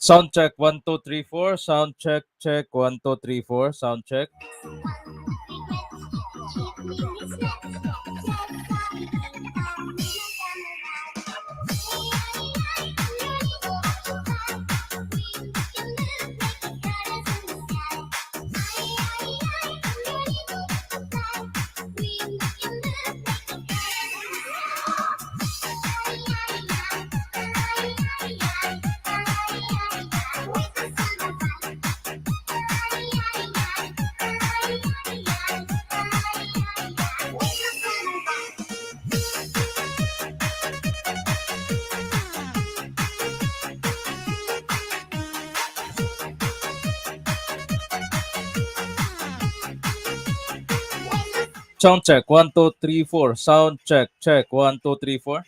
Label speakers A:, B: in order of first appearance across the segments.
A: Sound check 1 2 3 4. Sound check 1 2 3 4. Sound check. Sound check 1 2 3 4. Sound check 1 2 3 4.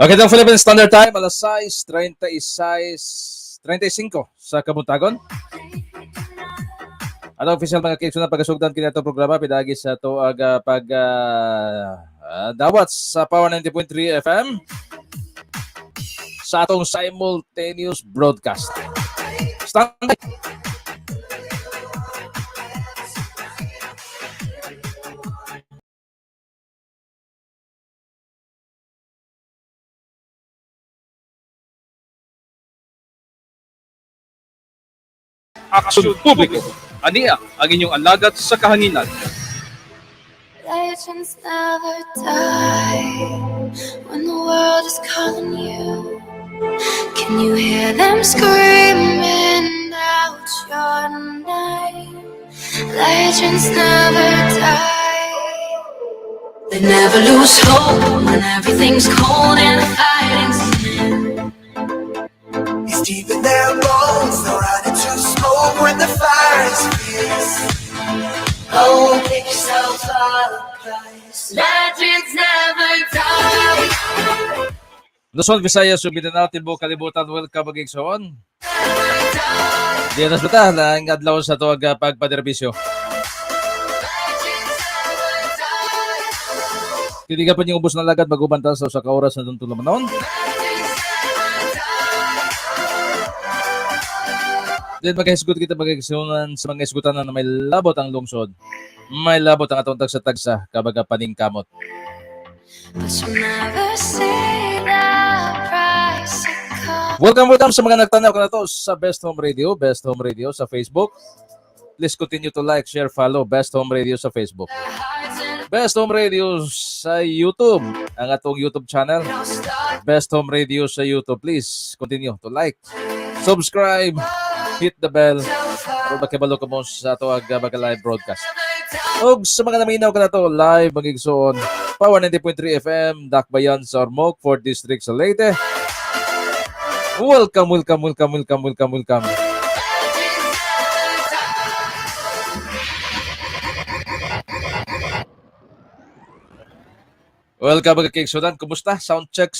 A: Okay, itong Philippine Standard Time, alas 6:35 sa Kabuntagon. Ano official mga kaibigan pagkasugdan kini atong programa pidagi sa tuag dawat sa Power 90.3 FM sa atong simultaneous broadcast. Standby. Aksyon publiko. Ania ang inyong alagad sa kahanginan.
B: Legends never die when the world is calling you. Can you hear them screaming out your name? Legends never die. They never lose hope when everything's cold and the fighting's in.
C: It's deep in their bones, they'll run into smoke when the fire is fierce. Oh, pick yourself up, guys.
B: Legends never die.
A: Luzon, Visayas, Mindanao, Timog, Kalibutan, welcome magigsoon. Diyan na suta, lang adlaw sa tuwag pagpaderbisyo. Kiniga pa niyong ubos na lagad magubanta sa kaoras na tuntulang manon. Then magkahisgot kita magigsunan sa mga isgutan na may labot ang lungsod. May labot ang atong tagsa-tagsa kabaga paning kamot.
B: But you never see the price it costs.
A: Welcome sa mga nagtanaw ka na to sa Best Home Radio sa Facebook. Please continue to like, share, follow Best Home Radio sa Facebook. Best Home Radio sa YouTube, ang atong YouTube channel. Best Home Radio sa YouTube. Please continue to like, subscribe, hit the bell para makibalo ka mo sa ito ang live broadcast. O sa mga naminaw ka na to, live magigsoon, Power 90.3 FM, Dakbayan sa Ormoc, 4th District sa Leyte. Welcome. Welcome mga kigsunan. Kumusta? Sound check.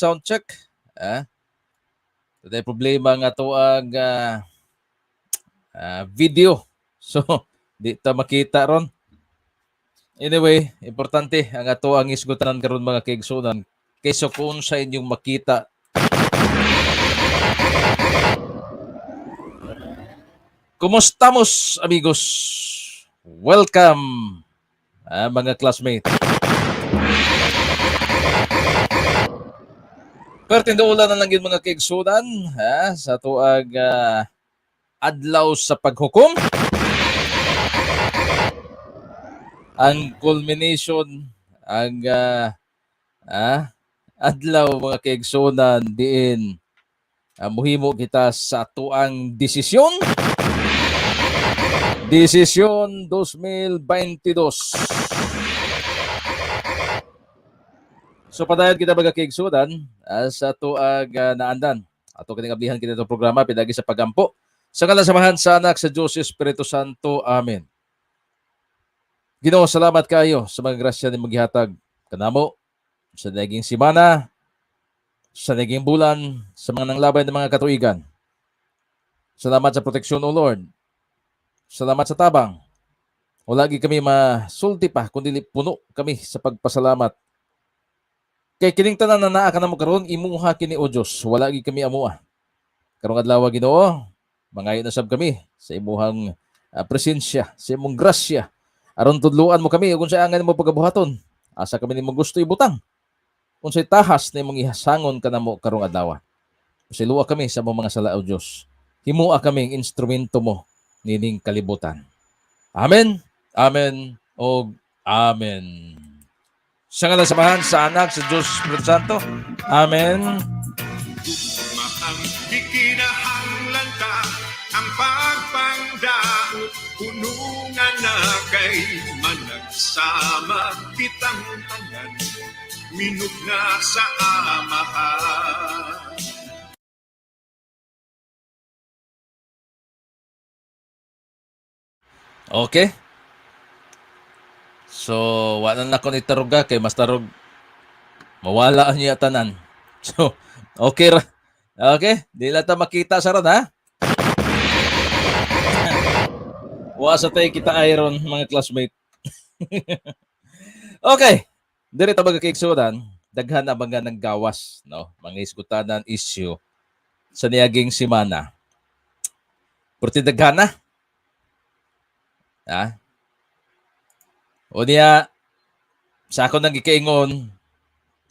A: Today problema nga to ang video. So, di ta makita ron. Anyway, importante ang ato ang isgutanan karon mga kigsunan. Kaysa kung sa inyong makita. Kumustamos amigos? Welcome mga classmates. Pero tinduulan na lang yun mga kigsunan sa tuag adlaw sa paghukom. Ang culmination, ang adlaw mga kigsunan diin muhimo kita sa tuang desisyon. Desisyon 2022. So padayon kita mga kigsunan sa tuag naandan. Ato kinagablihan kita itong programa pidagi sa pagampo. Sa kalasamahan sa anak sa Diyos Espiritu Santo. Amen. Ginoo, salamat kayo sa mga grasya ni maghihatag kanamo sa naging simana, sa naging bulan, sa mga nanglabay ng mga katuigan. Salamat sa proteksyon, O Lord. Salamat sa tabang. O lagi kami masulti pa, kundi puno kami sa pagpasalamat. Kay kining tanan na naa ka na mo karon, imuha kini o Diyos. Wala gi kami amua. Karong adlaw Ginoo, mangayo na sab kami sa imuhang presensya, sa imong grasya. Aron tudluan mo kami kung sa angan mo pagabuhaton. Asa kami nimo gusto ibutang. Kung sa tahas na imong ihasangon kanamo karong adlaw. Pasiluwa kami sa imong mga sala o Dios. Himua kaming instrumento mo nining kalibutan. Amen. Amen. O amen. Sa ngalan samahan sa anak sa Diyos Espiritu Santo. Amen.
D: Maang gikinahanglan ka ang pagpangdaot punungan na kay managsama kitang tanan minugna sa amahan.
A: Okay. So, wala na ko ni taruga kay mas tarog mawala niya tanan. So, okay ra. Okay, di lang ta makita sa ron ha. Wa sa tay kita iron mga classmate. Okay. Diri ta magkiksudan, daghan na mga nang gawas, no? Mga iskutanan issue sa niaging simana. Purti daghan na. Ha? O niya, sa ako nang gikaingon,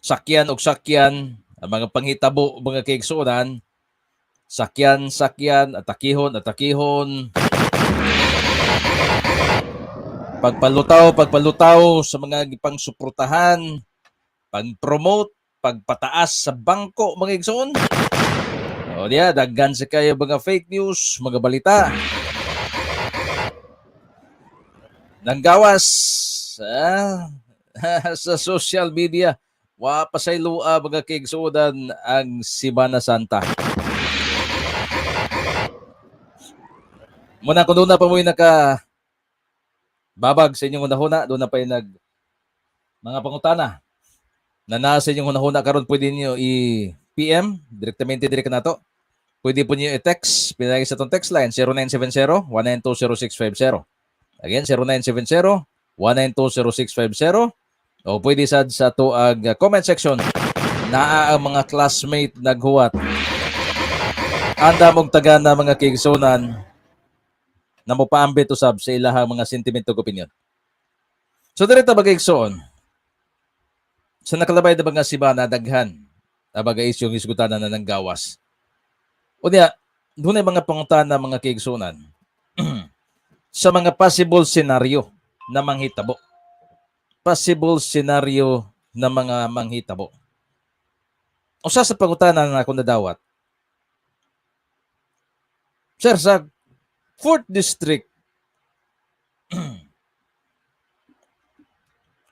A: sakyan, ang mga panghitabo, mga kaigsunan, sakyan, atakihon, pagpalutaw sa mga gipang suportahan, pag-promote, pagpataas sa bangko, mga igsoon. O niya, daghan sa kayo mga fake news, mga balita. Nanggawas sa social media, wa pasaylua mga kaigsudan ang Semana Santa. Muna kung doon na pa mo naka babag sa inyong hunahuna, doon na pa yung mga pangutana na nasa inyong hunahuna karon pwede niyo PM, direktamente dire ka na to. Pwede po niyo i-text, pinagay sa itong text line, 0970-192-0650. Again, 0970-192-0650. O pwede sad sa tuag comment section na ang mga classmate naghuwat. Anda mong taga na mga kigsunan na mo paambit usab sa ilahang mga sentiment ug opinion. So diri ta bagay igsoon. Sa nakalabay na mga sibana daghan na bagay isyong isgutanan na ng gawas. O niya, doon ay mga pangutana mga kigsunan sa mga possible scenario na manghitabo. Possible scenario na mga manghitabo. Usa sa pangutana na ako nadawat. Sir, sa 4th District,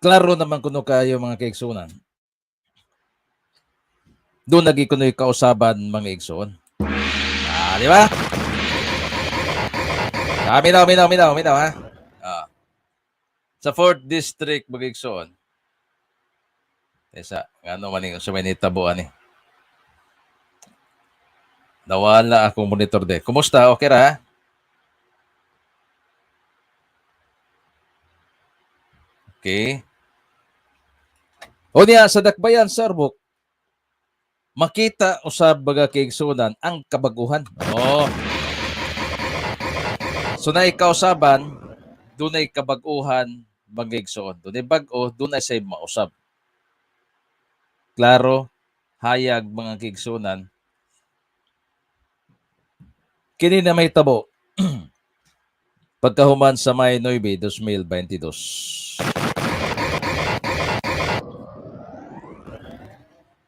A: klaro naman kuno kayo mga kaigsunan. Doon lagi kuno'y kausaban mga igsoon. Di ba? Minaw, ha? Sa 4th District, mga igsoon. Tesa, ano man yung suminitabuan eh. Nawala akong monitor de. Kumusta? Okay ra? Okay. O niya, sa Dakbayan, Sarbuk, makita usab baga kaigsunan ang kabaguhan. Oh. So na ikausaban, dunay kabaguhan magigsoon. Dunay bag-o, dunay say mausab. Klaro, hayag mga kaigsunan. Kini na may tabo. Pagkahuman sa May 9, 2022.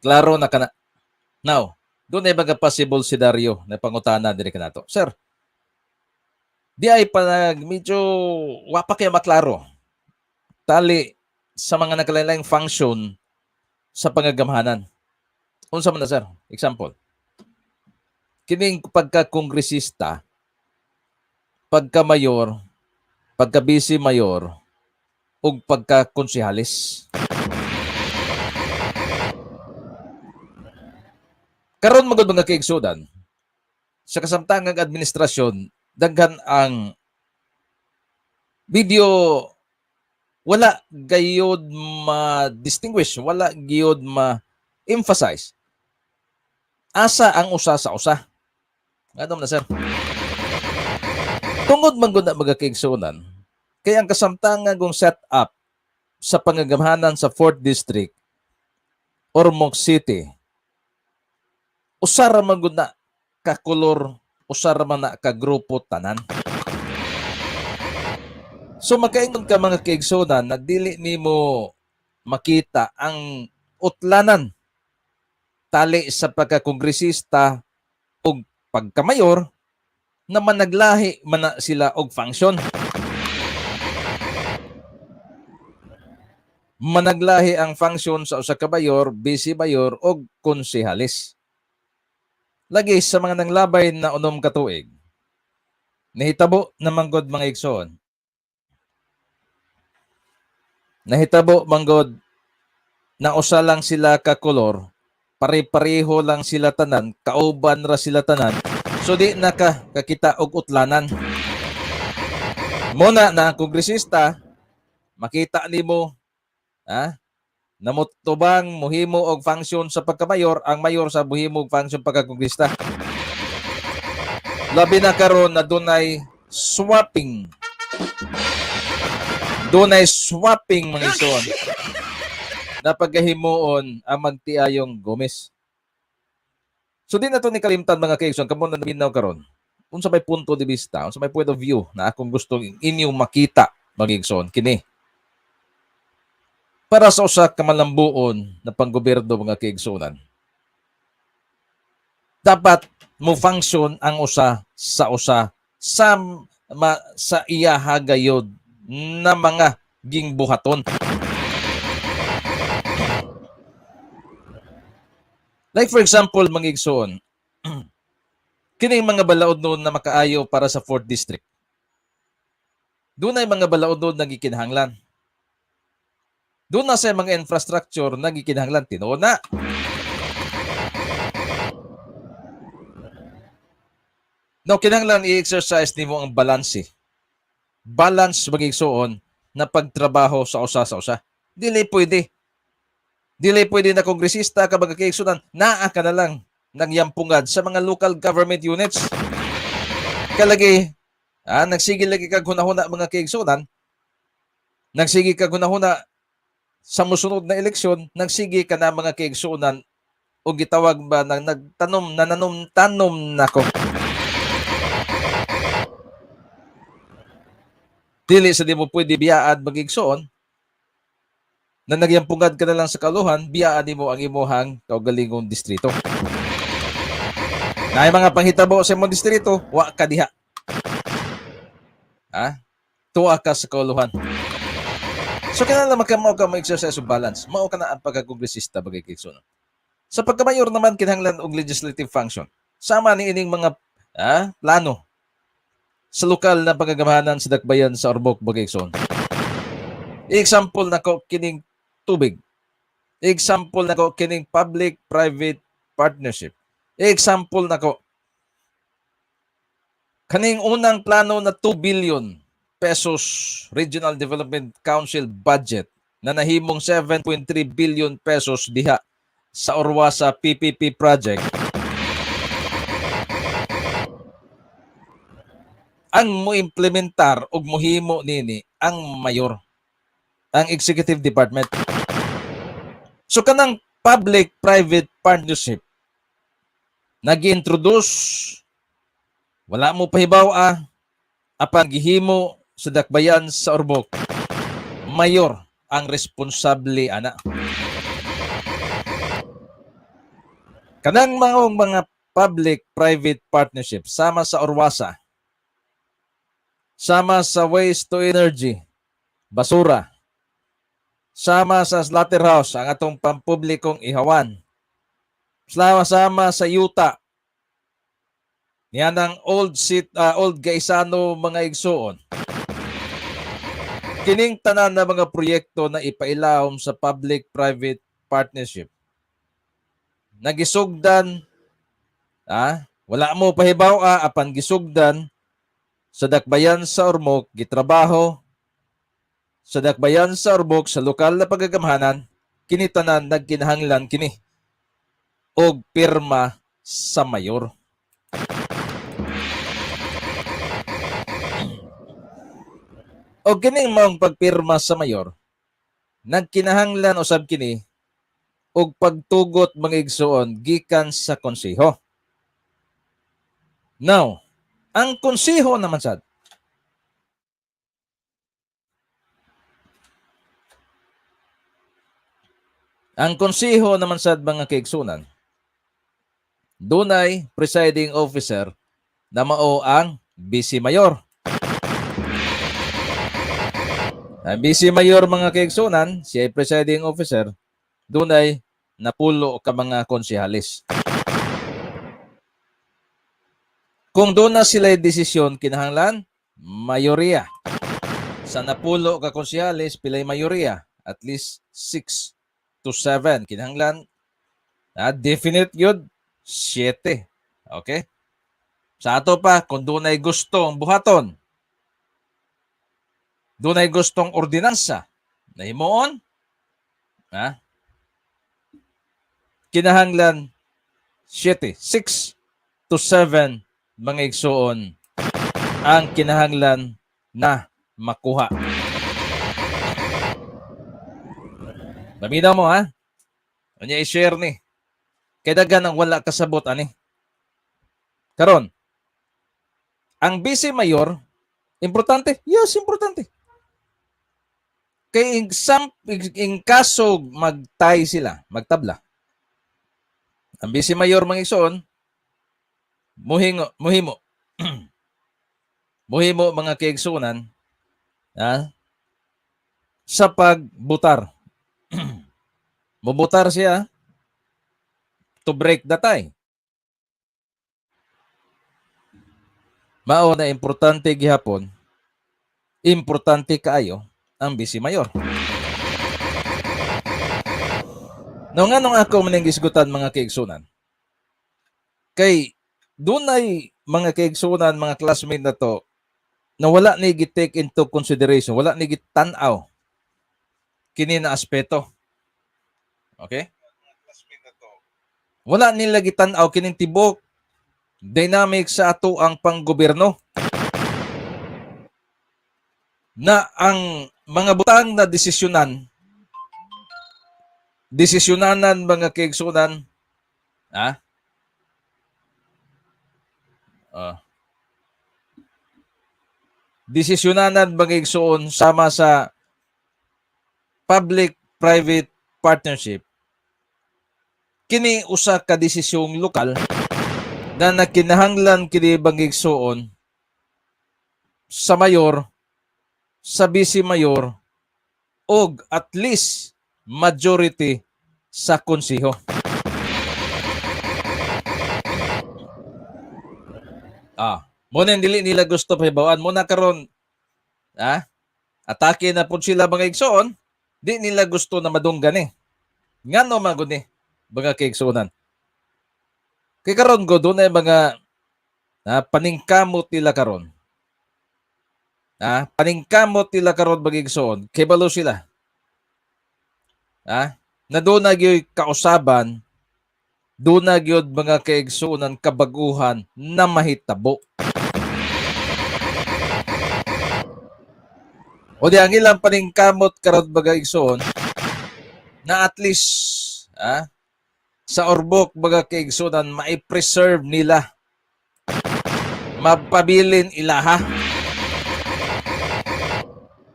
A: Klaro na kana. Now, doon ay baga possible scenario na pangutana dire kanato. Sir, di ay panag medyo wapa kaya maklaro. Tali sa mga nakalain function sa pangagamhanan. Unsa man na sir? Example. Kining pagka-kongresista, pagka-mayor, pagka-vice mayor, ug pagka-konsehalis. Karon magud mga kaigsudan, sa kasamtangang administrasyon, daghan ang video wala gayod ma-distinguish, wala gayod ma-emphasize. Asa ang usa sa usa. Ano na sir? Tungod man gud na mga kaigsunan, kaya ang kasamtangan kong set up sa pangagamhanan sa 4th District, Ormoc City, usara man gud na ka kolor, usara man na ka grupo tanan. So makaingon ka mga kaigsunan na dili nimo makita ang utlanan tali sa pagkakongresista o pagkamayor na managlahi man na sila og function. Managlahi ang function sa usa ka mayor, vice mayor o konsehalis. Lagi sa mga nanglabay na unom ka tuig, nahitabo na manggod mga igsoon. Nahitabo manggod na usa lang sila ka kolor, pare-pareho lang sila tanan, kauban ra sila tanan. So di na kakita og utlanan. Muna na ang kongresista, makita nimo namutubang muhimo og function sa pagkamayor, ang mayor sa muhimo og function pagkakongresista. Labi na karon na dunay swapping. Dunay swapping mga ison. Na pagkahimuon ang magtiayong Gomez. So di na to ni kalimtan mga kaigsoon, kamo na binaw karon. Unsa may punto de vista, unsa may point of view na akong gusto inyong makita mga kaigsoon kini. Para sa usa ka malambuon na panggobyerno mga kaigsunan. Dapat mo function ang usa sa usa sa iya hagayod na mga gingbuhaton. Like for example, mga igsoon, kining mga balaod noon na makaayo para sa 4th District. Doon ay mga balaod noon na gikinahanglan. Doon na sa mga infrastructure na gikinahanglan. Tinuna. No, kinahanglan i-exercise nimo ang balance. Balance magigsuon na pagtrabaho sa usa sa usa. Dili pwede. Dili pwede na kongresista ka magkakaigsunan, naa ka na lang nagyampungad sa mga local government units. Kalagi, nagsigil lagi kag hunahuna mga kaigsunan, nagsigi kag hunahuna sa musunod na eleksyon, nagsigi ka na mga kaigsunan o gitawag ba ng nagtanom, nananom-tanom nako. Dili sa di mo pwede biyaan magigsuon, na nagyampungad ka na lang sa kaluhan, biyaan mo ang imuhang kaugalingong distrito. Na mga panghitabo sa imong distrito, wa ka diha. Tuwa ka sa kauluhan. So kinahanglan makamao ka mag-exercise of balance. Mao ka na ang pagkakongresista bagay kigsuon. Sa pagkamayor naman kinahanglan og legislative function. Sama ni ining mga plano sa lokal na pagagamahanan sa dakbayan sa Ormoc bagay kigsuon. Example nako kining tubig. Example nako kining public-private partnership. Example nako kaning unang plano na 2 billion pesos Regional Development Council budget na nahimong 7.3 billion pesos diha sa Orwasa PPP project. Ang mo-implementar o mohimo nini ang mayor, ang executive department. So kanang public-private partnership nag-introduce, wala mo pahibaw apan gihimo sa dakbayan sa Ormoc, mayor ang responsable ana. Kanang mga public-private partnership sama sa Orwasa, sama sa waste to energy, basura, sama sa slaughterhouse, ang atong pampublikong ihawan, sama sa yuta, niyan ang old Gaisano mga igsuon. Kining tanan na mga proyekto na ipailawom sa public-private partnership. Nagisugdan, wala mo pahibaw apan gisugdan sa dakbayan sa Ormoc, gitrabaho sa dakbayan sa Ormoc sa lokal na pagagamahanan, kini tanan nagkinahanglan kini og pirma sa mayor. O kining mong pagpirma sa mayor, nagkinahanglan usab kini og pagtugot mga igsuon gikan sa konseho. Now, ang konseho naman sad, mga kaigsunan, dunay presiding officer na mao ang vice mayor. Ang vice mayor mga kaigsunan, siya ay presiding officer, dunay napulo ka mga konsehalis. Kung doon na sila desisyon, kinahanglan mayorya. Sa napulo ka konsehalis, pilay mayorya, at least 6 to 7. Kinahanglan definite yun, 7. Okay? Sa ato pa, kung doon ay gustong buhaton, doon ay gustong ordinansa na himuon, kinahanglan 6 to 7 mga igsuon ang kinahanglan na makuha. Maminaw mo Anya i-share ni. Kay daghan ang wala kasabot ani. Karon, ang vice mayor, importante? Yes, importante. Kay in kaso magtay sila, magtabla. Ang vice mayor mga igsoon, muhimo muhimo mga kaigsunan sa pagbutar. Mubutar siya to break the tie. Mao na importante gihapon, importante kaayo ang vice mayor. Nung ako maning gisgutan mga kaigsunan, kay dunay mga kaigsunan, mga classmate na to, na wala ni gi-take into consideration, wala ni gitanaw kini na aspeto. Okay? Wala nila gitanaw kining tibok dynamic sa ato ang panggobyerno. Na ang mga butang na desisyonanan mga kaigsunan, ah, desisyonanan mga kaigsuon sama sa public-private partnership. Kini usa ka desisyong lokal na nakinahanglan kini bangigsuon sa mayor, sa vice mayor, og at least majority sa konseho. Muna dili nila gusto pahibawaan. Muna karon, atake na po sila mga igsoon, di nila gusto na madunggan eh. Ngano magud ni mga kaigsuonan. Kay karon go doon ay mga paningkamot nila karon. Paningkamot nila karon mga igsoon, kay balo sila. Na doon na gyud kausaban, doon na gyud mga kaigsuonan kabaguhan na mahitabo. O di ang ilang paningkamot karon mga igsoon na at least sa orbok mga kaigsuonan mai-preserve nila, mapabilin ilaha.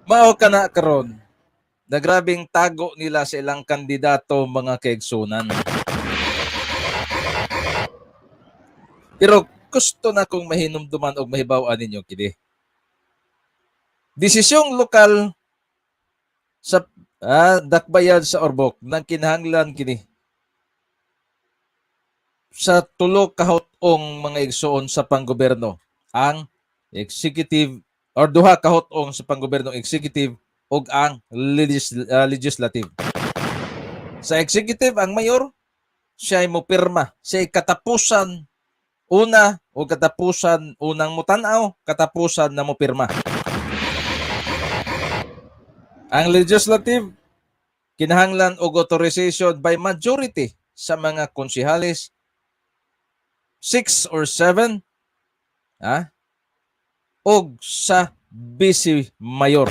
A: Mao kana karon na grabing tago nila sa ilang kandidato mga kaigsuonan. Pero gusto na kong mahinumduman og mahibaw-an ninyo kini. Desisyong lokal sa dakbayan sa orbok nang kinahanglan kini sa tulo kahot-ong mga igsoon sa panggobyerno, ang executive or duha kahot-ong sa panggobyerno, executive ug ang legislative. Sa executive ang mayor, siya ay mopirma, siya ay katapusan una o katapusan unang mutanaw, katapusan na mopirma. Ang legislative, kinahanglan og authorization by majority sa mga konsehalis, 6 or 7, og sa vice mayor.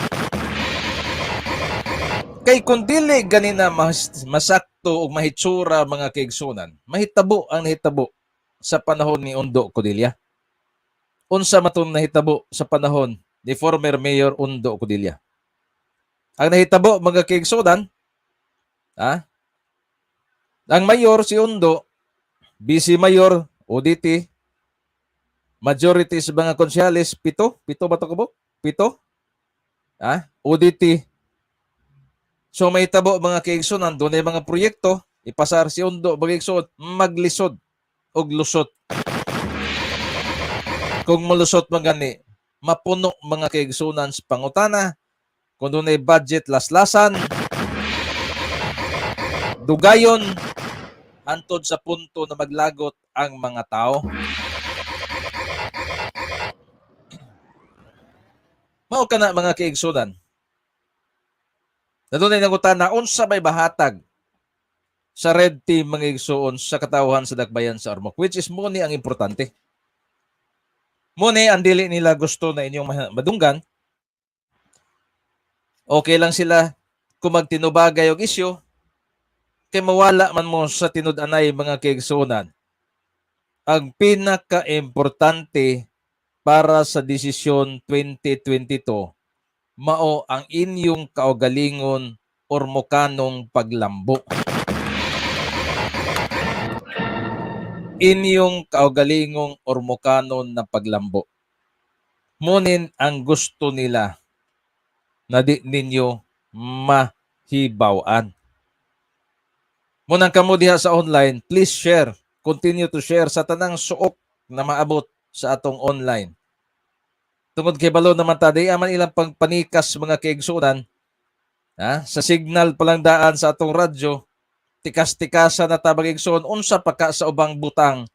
A: Kay kung dili ganina masakto og mahitsura mga kaigsunan, mahitabo ang nahitabo sa panahon ni Undo Codilla. Unsa matong nahitabo sa panahon ni former Mayor Undo Codilla. Ang nahitabo mga kaigsunan, ang mayor si Undo, vice mayor ODT, majority sa mga konsehalis 7 ba to kubo? 7. ODT. So may tabo mga kaigsunan, doon ay mga proyekto, ipasar si Undo mga kaigsunan, maglisod og lusot. Kung malusot man gani, mapuno mga kaigsunan sa pangutana, kung doon ay budget laslasan, dugayon, hantod sa punto na maglagot ang mga tao. Mao kana mga kaigsunan. Na doon ay nangutana, unsa may bahatag sa red team mga igsuon sa katawhan sa dakbayan sa Ormoc, which is muni ang importante. Muni ang dili nila gusto na inyong madunggan. Okay lang sila kung magtinubagay og isyu, kay mawala man mo sa tinud-anay mga kaigsuonan. Ang pinaka-importante para sa desisyon 2022 mao ang inyong kaugalingon Ormocanong paglambo. Inyong kaugalingong Ormocanon na paglambo. Munin ang gusto nila na di ninyo mahibawan. Munang kamo diha sa online, please share. Continue to share sa tanang suok na maabot sa atong online. Tungod kay balo naman ta, di aman ilang pangpanikas mga kaigsunan, sa signal palang daan sa atong radyo, tikas-tikasa na tabang igsoon, unsa pa ka sa ubang butang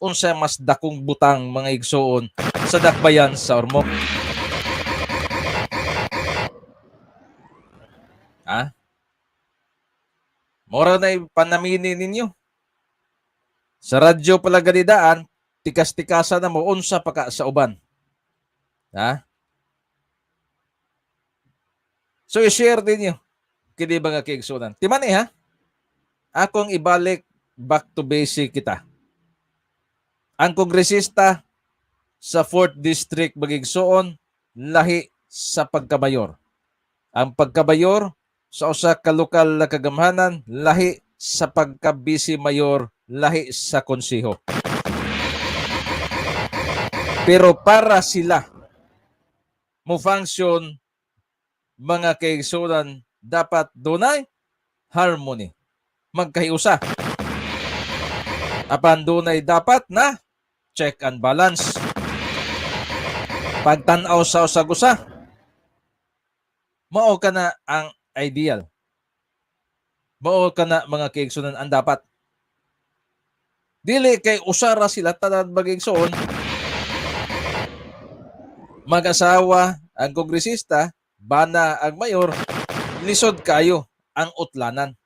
A: unsa mas dakong butang mga igsoon sa dakbayan sa Ormoc? Ha? Mora na panamini ninyo. Sa radyo pala ganidaan, tikas-tikasa na mo unsa pa ka sa uban. Ha? So i-share din nyo. Kini ba nga kaigsunan? Timani ha? Akong ibalik back to basic kita. Ang kongresista sa 4th District Bagigsoon, lahi sa pagkabayor. Ang pagkabayor sa usa ka lokal na kagamhanan, lahi sa pagka-vice mayor, lahi sa konseho. Pero para sila mo function mga kaigsunan, dapat dunay harmony. Magkahiusa. Apan dunay dapat na check and balance. Pagtanaw sa usag-usa, mao ka na ang ideal. Mao ka na mga kaigsunan ang dapat. Dili kay usara sila tanan bagigsoon. Mag-asawa ang kongresista, bana ang mayor, lisod kayo ang utlanan.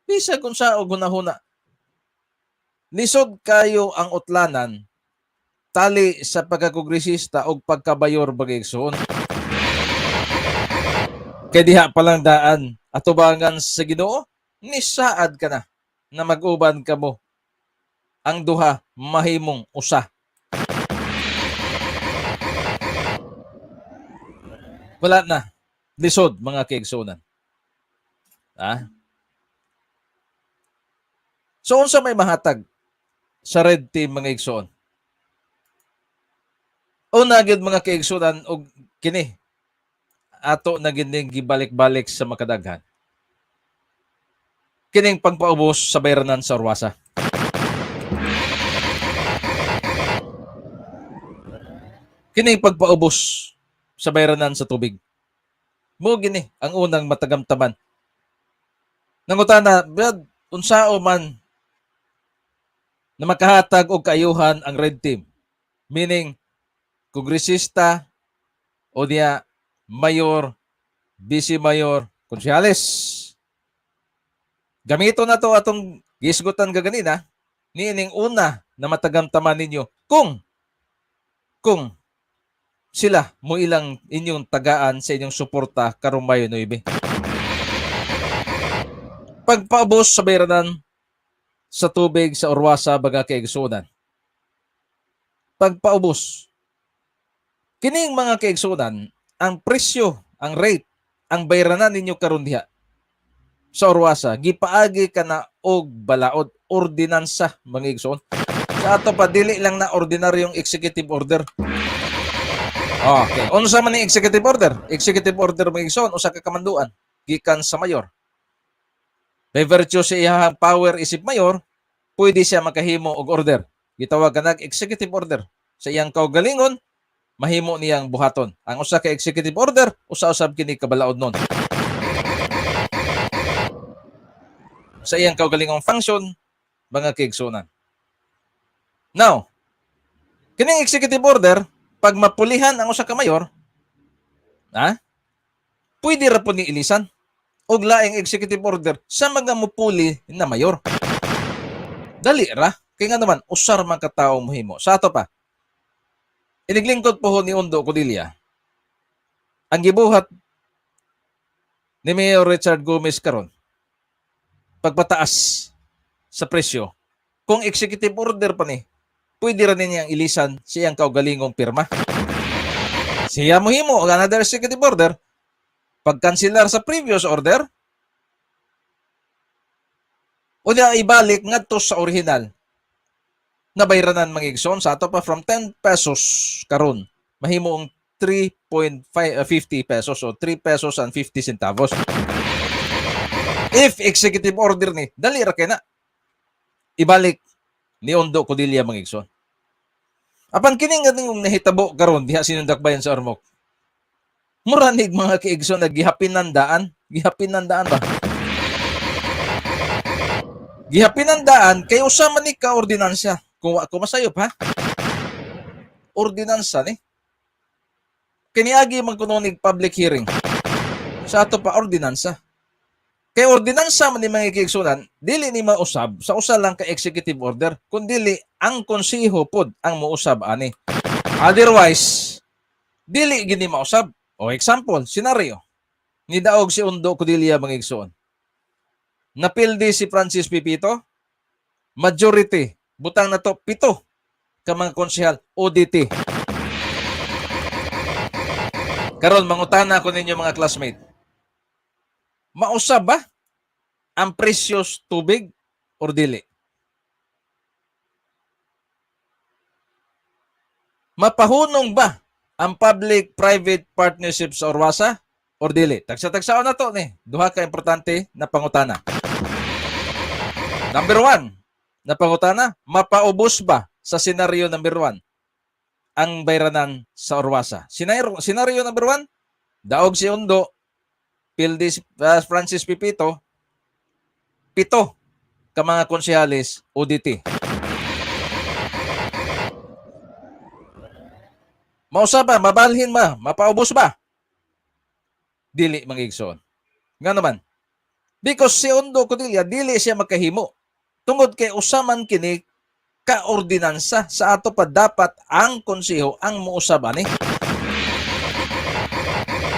A: Bisag kung sa og hunahuna. Lisod kayo ang utlanan, tali sa pagkakongresista o pagkabayor bagigsoon. Kay diha palang daan atubangan sa Ginoo, nisaad ka na mag-uban ka mo. Ang duha mahimong usa. Wala na. Lisod mga kaigsunan. Ha? So unsa may mahatag sa red team mga igsoon? Una gyud mga kaigsunan og kini ato na gining gibalik-balik sa makadaghan. Kining pagpaubos sa bayranan sa Orwasa. Kining pagpaubos sa bayranan sa tubig. Mo gini ang unang matagamtaman. Nangutana, Brad, unsao man na makahatag og kaayuhan ang red team. Meaning, kongresista o diya mayor, vice mayor, konsyales. Gamito na to atong gisgutan gaganina, niining una na matagamtaman ninyo kung sila mo ilang inyong tagaan sa inyong suporta karong Mayo 9. Pagpaubos sa bayranan sa tubig sa Orwasa baga kaigsunan. Pagpaubos. Kining mga kaigsunan, ang presyo, ang rate, ang bayranan ninyo karon diha sa Orwasa, gipaagi ka na og balaod, ordinansa mga igsoon. Sa ato pa dili lang na ordinaryong executive order. Okay, unsa man ni executive order? Executive order mga igsoon usa ka kamanduan gikan sa mayor. By virtue sa iyang power isip mayor, pwede siya makahimo og order. Gitawag kanag executive order. Sa iyang kaugalingon, mahimo niyang buhaton. Ang usa ka executive order, usa-usab kini kabalaod nun. Sa iyang kaugalingong function, mga kaigsunan. Now, kining executive order, pag mapulihan ang usa ka mayor, pwede ra po ni ilisan og laing executive order sa mga mupuli na mayor. Dali ra. Kaya nga naman, usar man ka taong mohimo. Sa ato pa, iniglingkod po ni Undo Codilla, ang gibuhat ni Mayor Richard Gomez karon pagpataas sa presyo, kung executive order pa ni, pwede rin niyang ilisan siyang kaugalingong pirma. Siya mohimo og another executive order, pagkansilar sa previous order, o niya ibalik ngadto sa original na bayranan mga igsoon sa ato pa from 10 pesos karon mahimo ang 3.50 pesos o 3 pesos and 50 centavos. If executive order ni, dali ra kay na ibalik ni Undo Codilla mga igsoon. Apan kining nga nahitabo karon diha sinundak bayan sa Ormoc. Muranig mga kaigsoon na gihapinan ba? Gihapinan daan kay usa man ni ka ordinansya. Kung ako masayop ha. Ordinansa ni. Kiniagi man kuno nig public hearing. Sa ato pa ordinansa. Kay ordinansa man ni mga kiigsunan, dili ni mausab sa usa lang ka executive order, kundi ang konseho pod ang mousab ani. Otherwise, dili gini mausab. O example, senaryo. Nidaog si Undo Codilla mga igsoon. Napildi si Francis Pipito, majority, butang na to 7 ka mga konsehal ODT. Karon mangutana ko ninyo mga classmate. Mausab ba ang presyos tubig or dili? Mapahunong ba ang public-private partnership sa Orwasa or dili? Tagsa-tagsaon na to ni. Duha ka importante na pangutana. Number 1 na pangutana, mapaubos ba sa senaryo number 1 ang bayranan sa Orwasa? Senaryo number 1, daog si Undo, pildi si Francis Pipito, 7 ka mga konsehalis ODT. Mausa ba? Mabalhin ba? Mapaubos ba? Dili mga igsoon. Nga naman. Because si Undo Codilla, dili siya makahimo. Tungod kay usaman kini ka-ordinansa sa ato pa dapat ang konseho ang muusab ani.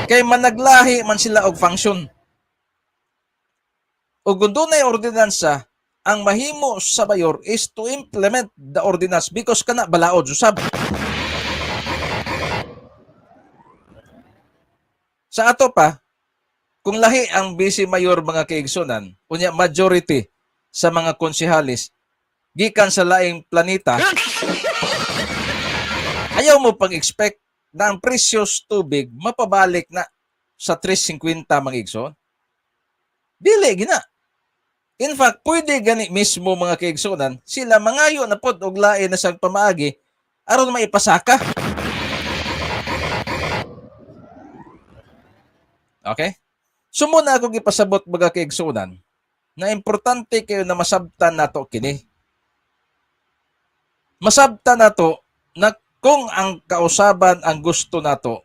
A: Kay managlahi man sila og function. Ug kun dunay ordinansa, ang mahimo sa mayor is to implement the ordinance because kana balaod usab. Sa ato pa, kung lahi ang vice mayor mga kaigsunan, unya majority sa mga konsehalis gikan sa laing planeta, ayaw mo pang expect na ang presyos tubig mapabalik na sa 350 mga igsoon. Dili gina. In fact, pwede gani mismo mga kaigsunan, sila mangayo na pod og lain na sang pamaagi aron maipasaka. Okay? Sumuna ako gipasabot mga kaigsunan na importante kayo na masabtan nato kini. Masabtan nato na kung ang kausaban ang gusto nato,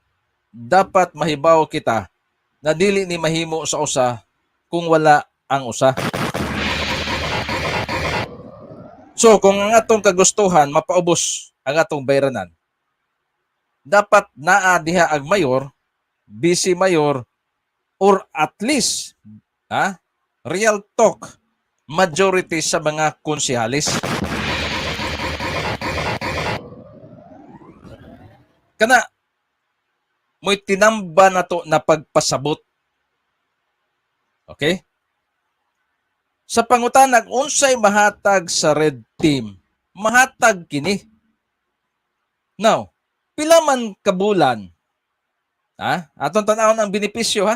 A: dapat mahibaw kita na dili ni mahimo sa usa kung wala ang usa. So, kung ang atong kagustuhan mapaubos ang atong bayranan, dapat naa diha ang mayor, vice mayor, or at least, real talk, majority sa mga konsehalis. Kana, mo'y tinamba na to na pagpasabot. Okay? Sa pangutanag, unsay mahatag sa red team, mahatag kini. Now, pila man kabulan, atong tanawon ang benepisyo,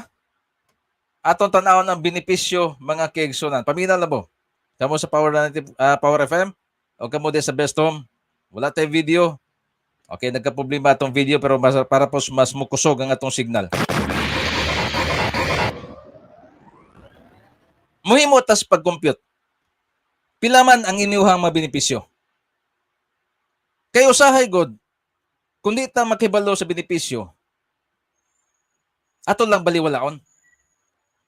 A: atong tanawon ang benepisyo mga kaigsunan. Paminaw na mo. Kamo sa Power FM o kamo din sa Best Home. Wala tayong video. Okay, nagka-problema atong video pero para po mas mukusog ang atong signal. Muhimo tas pag-compute. Pila man ang inyuhang mabenepisyo. Kay usahay god, kung di ta makibalo sa benepisyo, ato lang baliwalaon.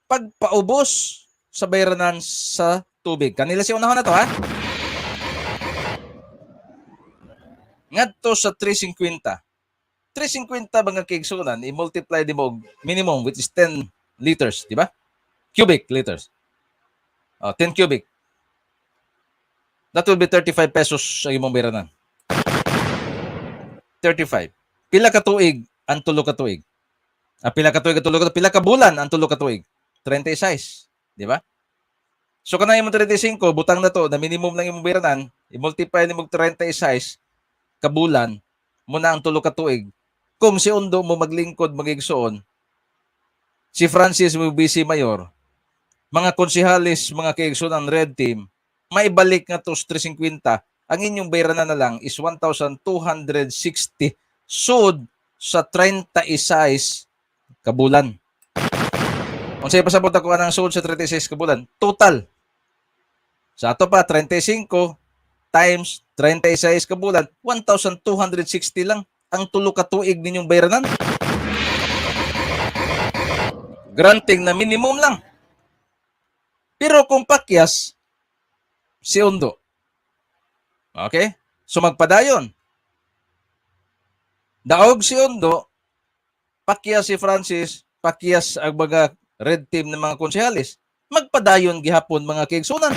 A: Pagpaubos sa bayranan sa tubig. Kanila si unahon na to, ngadto sa 350. 350 mga kaigsunan, i-multiply di mo minimum which is 10 liters, di ba? Cubic liters. 10 cubic. That will be 35 pesos sa imong bayranan. 35. Pila ka tuig ang tulo ka tuig? Pila ka tuig ang tulo ka tuig? Pila ka bulan ang tulo ka tuig? 36. Di ba? So kanang imong 35, butang na to, na minimum lang imong bayranan, i-multiply ni mo 36 ka bulan, muna ang tulo ka tuig. Kung si Undo mo maglingkod magigsoon, si Francis mo vice mayor, mga konsehalis, mga kaigsoon ang red team, maibalik nga to 350, ang inyong bayranan na lang is 1,260 sud sa 36 kabulan. Kung sa'yo pasabot ako anang sud sa 36 kabulan, total. Sa ato pa, 35 times 36 ka bulan, 1,260 lang ang tulo ka tuig ninyong bayranan. Granting na minimum lang. Pero kung pakyas, si Undo. Okay? So magpadayon. Daog si Undo, pakyas si Francis, pakyas ang mga red team ng mga konsehalis. Magpadayon gihapon mga kaigsunan.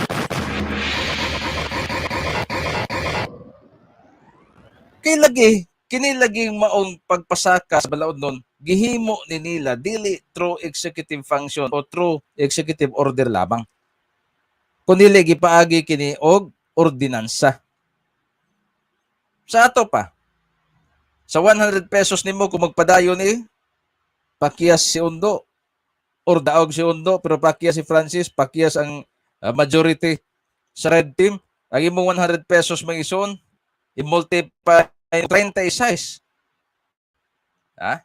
A: Kay lagi, kinilaging maong pagpasaka sa balaod nun, gihimo ni nila dili through executive function o through executive order labang. Kundi gipaagi kini og ordinansa. Sa ato pa, sa 100 pesos nimo kung magpadayon ni pakyas si Undo or daog si Undo pero pakyas si Francis, pakyas ang majority sa red team, ang imo 100 pesos mag-ison, i-multiply 36. Ha?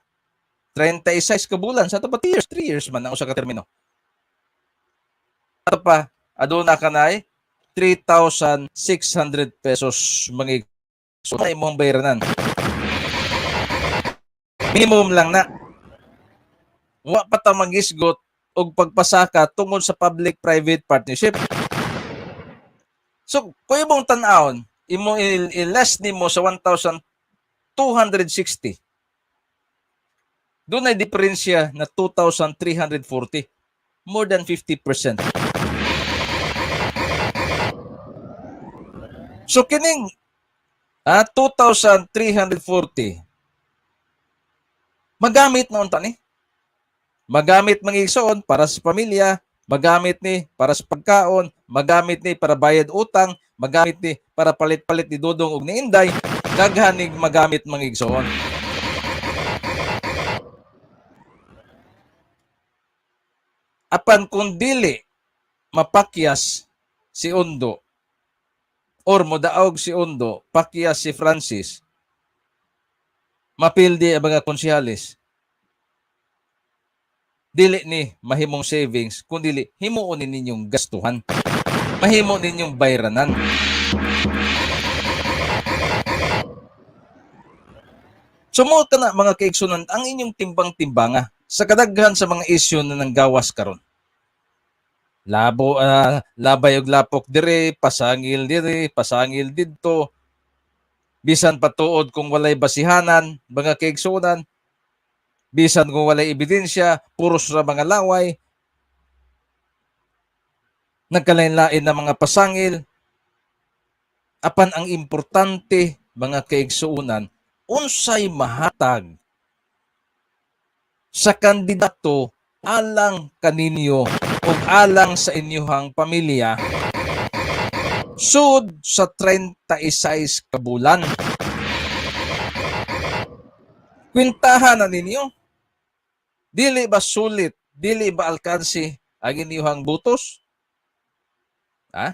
A: 36 ka bulan. Sa ito pa 3 years? 3 years man ang usa ka termino. Ito pa, aduna ka na 3,600 pesos mga so na imong bayranan. Minimum lang na. Wa pa ta magisgot og pagpasaka tungod sa public-private partnership. So, kung imong tan-awon, imo i-less nimo sa 1,260. Doon ay diferensya na 2,340. More than 50%. So kining 2,340 magamit na unta ni. Magamit mangigsoon para sa pamilya, magamit ni para sa pagkaon, magamit ni para bayad utang, magamit ni para palit-palit ni Dudong ug ni Inday, daghanig magamit mangigsoon. Apan kung dili mapakyas si Undo or modaog si Undo, pakyas si Francis, mapildi ang mga konsehalis, dili ni mahimong savings, kundi himuon ninyong gastuhan. Mahimo ninyong bayranan. Sumuot na mga kaigsunan ang inyong timbang-timbanga sa kadaghan sa mga isyu na nanggawas karon. Labay og lapok dire, pasangil didto. Bisan patuod kung walay basihanan, mga kaigsunan, bisan kung walay ebidensya, puros ra mga laway, nagkalain-lain na mga pasangil. Apan ang importante, mga kaigsuunan, unsay mahatag sa kandidato alang kaninyo o alang sa inyong pamilya sud sa 36 ka bulan. Kwintahan na ninyo. Dili ba sulit, dili ba alkansi ang inyong butos? Ha?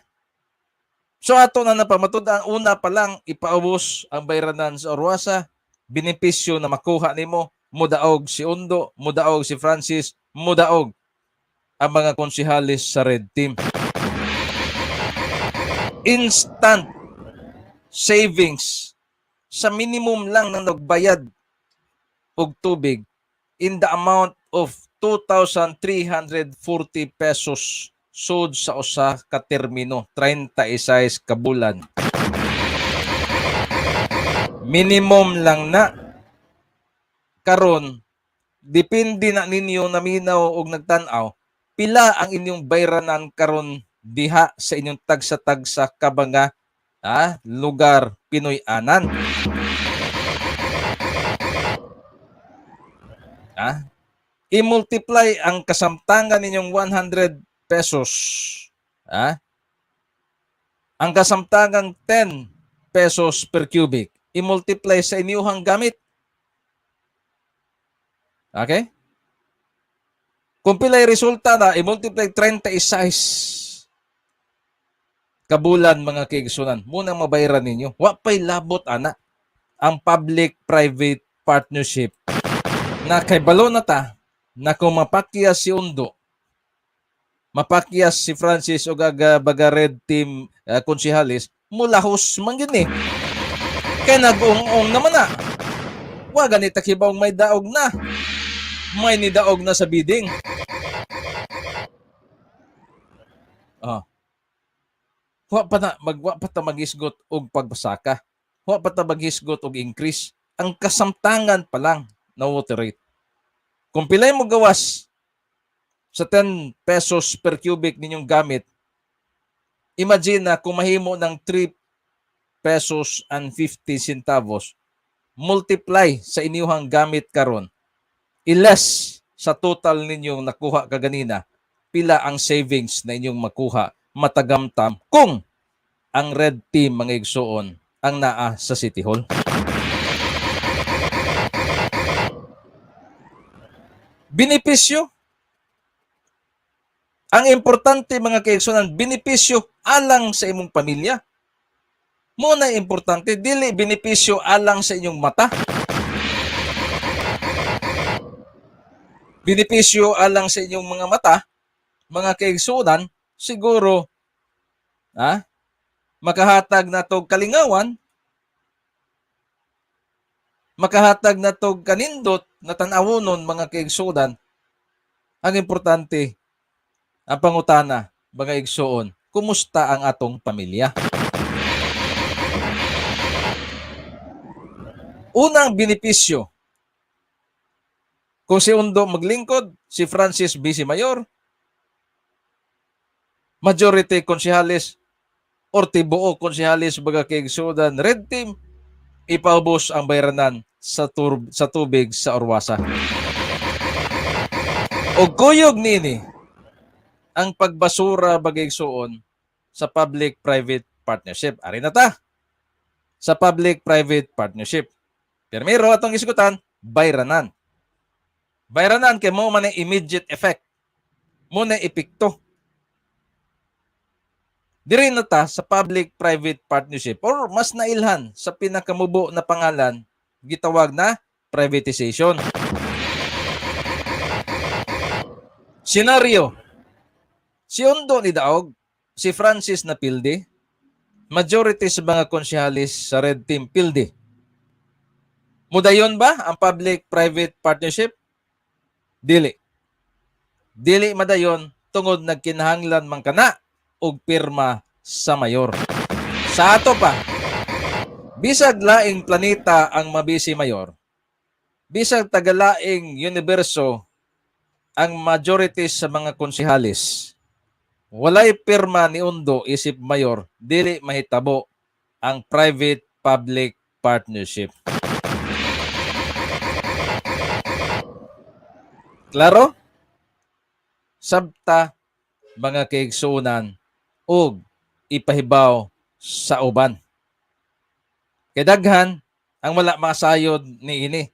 A: So ato na napamatud-an, una pa lang ipaubos ang bayranan sa Orwasa, benepisyo na makuha nimo, mudaog si Undo, mudaog si Francis, mudaog ang mga konsehalis sa Red Team. Instant savings sa minimum lang na nagbayad og tubig in the amount of 2,340 pesos sud sa usa ka termino, 36 ka bulan. Minimum lang na. Karon, depende na ninyo naminaw og nagtan-aw, pila ang inyong bayranan karon diha sa inyong tagsa-tagsa ka mga lugar Pinoy-anan. I-multiply ang kasamtangan ninyong 100 pesos. Ang kasamtangang 10 pesos per cubic. I-multiply sa inyong gamit. Okay? Kung pila'y resulta na, i-multiply 36 kabulan mga kaigsunan. Munang mabayaran ninyo. Wapay labot, ana, ang public-private partnership na kay balo na ta na kung mapakyas si Undo, mapakyas si Francis o baga Red Team konsehalis, mulahos man gini. Kaya nag-ung-ung naman na. Wa ganita kibaw may daog na. May nidaog na sa bidding. Oh. Wa pa ta magisgot og pagbasaka. Wa pa ta maghisgot og increase. Ang kasamtangan pa lang na water rate. Kung pilay mo gawas sa 10 pesos per cubic ninyong gamit, imagine na kung mahimo ng 3 pesos and 50 centavos, multiply sa inyong gamit karon, iles sa total ninyong nakuha kaganina, pila ang savings na inyong makuha matagamtam kung ang red team mga igsuon ang naa sa City Hall. Benepisyo. Ang importante mga kaigsunan, benepisyo alang sa imong pamilya. Muna importante, dili benepisyo alang sa inyong mata. Benepisyo alang sa inyong mga mata, mga kaigsunan, siguro makahatag na tog kalingawan, makahatag na tog kanindot na tan-awonon mga kaigsunan. Ang importante, ang pangutana, mga igsuon, kumusta ang atong pamilya? Unang benepisyo, kung si Undo maglingkod, si Francis Vice Mayor, majority konsehalis or tibuo konsehalis baga kaigsunan red team, ipaubos ang bayranan sa tubig sa Orwasa. O kuyog nini ang pagbasura bagay suon sa public-private partnership. Ari na ta. Sa public-private partnership. Primero atong isgutan, bayranan. Bayranan kay mo man immediate effect. Mo na epekto. Diri na ta sa public-private partnership or mas nailhan sa pinakamubo na pangalan gitawag na privatization. Senaryo. Si Undo ni daog, si Francis na pildi, majority sa mga konsehalis sa red team pildi. Mudayon ba ang public-private partnership? Dili. Dili madayon tungod nagkinahanglan man kana og pirma sa mayor. Sa ato pa, bisag laing planeta ang mabisi mayor, bisag tagalaing universo ang majority sa mga konsehalis, walay pirma ni Undo isip mayor, dili mahitabo ang private-public partnership. Klaro? Sabta mga kaigsunan og ipahibaw sa uban. Kay daghan ang wala masayod ni ini.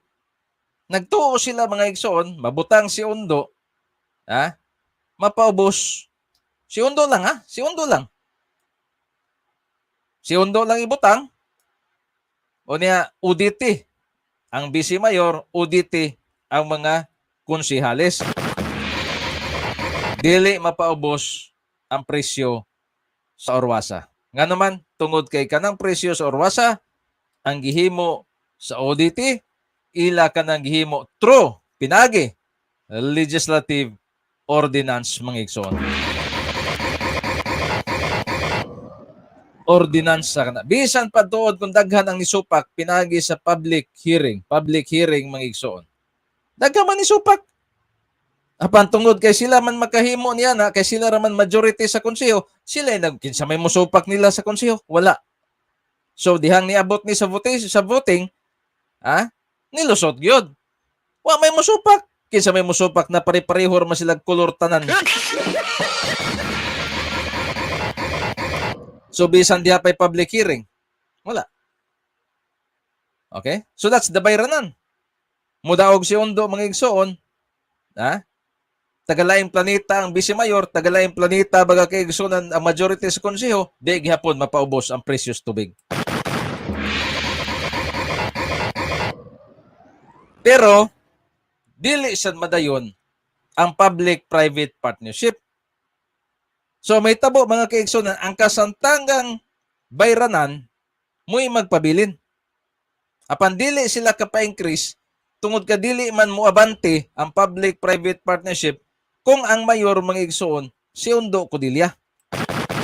A: Nagtuo sila mga igsoon, mabutang si Undo, mapaubos. Si Undo lang si Undo lang. Si Undo lang ibutang. O niya, UDT. Ang vice mayor, UDT ang mga konsehalis. Dili mapaubos ang presyo sa Orwasa. Nga naman, tungod kay kanang presyo sa Orwasa, ang gihimo sa ODT, ila ka nang gihimo through pinagi legislative ordinance mga igsoon. Ordinance sa kana. Bisan pa tuod kung daghan ang nisupak pinagi sa public hearing mga igsoon. Daghan man nisupak. Apan tungod kay sila man makahimo niya na, kay sila raman majority sa konseho, sila kinsa may musupak nila sa konseho, wala. So dihang niabot ni sa voting, nilusot gyud. Wa may musupak. Kinsa may musupak na pare-parehor man sila kolor tanan. So bisan diha pay public hearing, wala. Okay? So that's the bayranan. Mudaog si Undo mga igsoon, tagalaing planeta ang vice mayor, tagalaing planeta baga kay igsunan ang majority sa konseho, di gihapon mapaubos ang presyos tubig. Pero, dili sad madayon ang public-private partnership. So, may tabo mga kaigsunan, ang kasantangang bayranan mo'y magpabilin. Apan dili sila kapa-increase tungod ka dili man moabante ang public-private partnership kung ang mayor mga igsoon si Undo Codilla.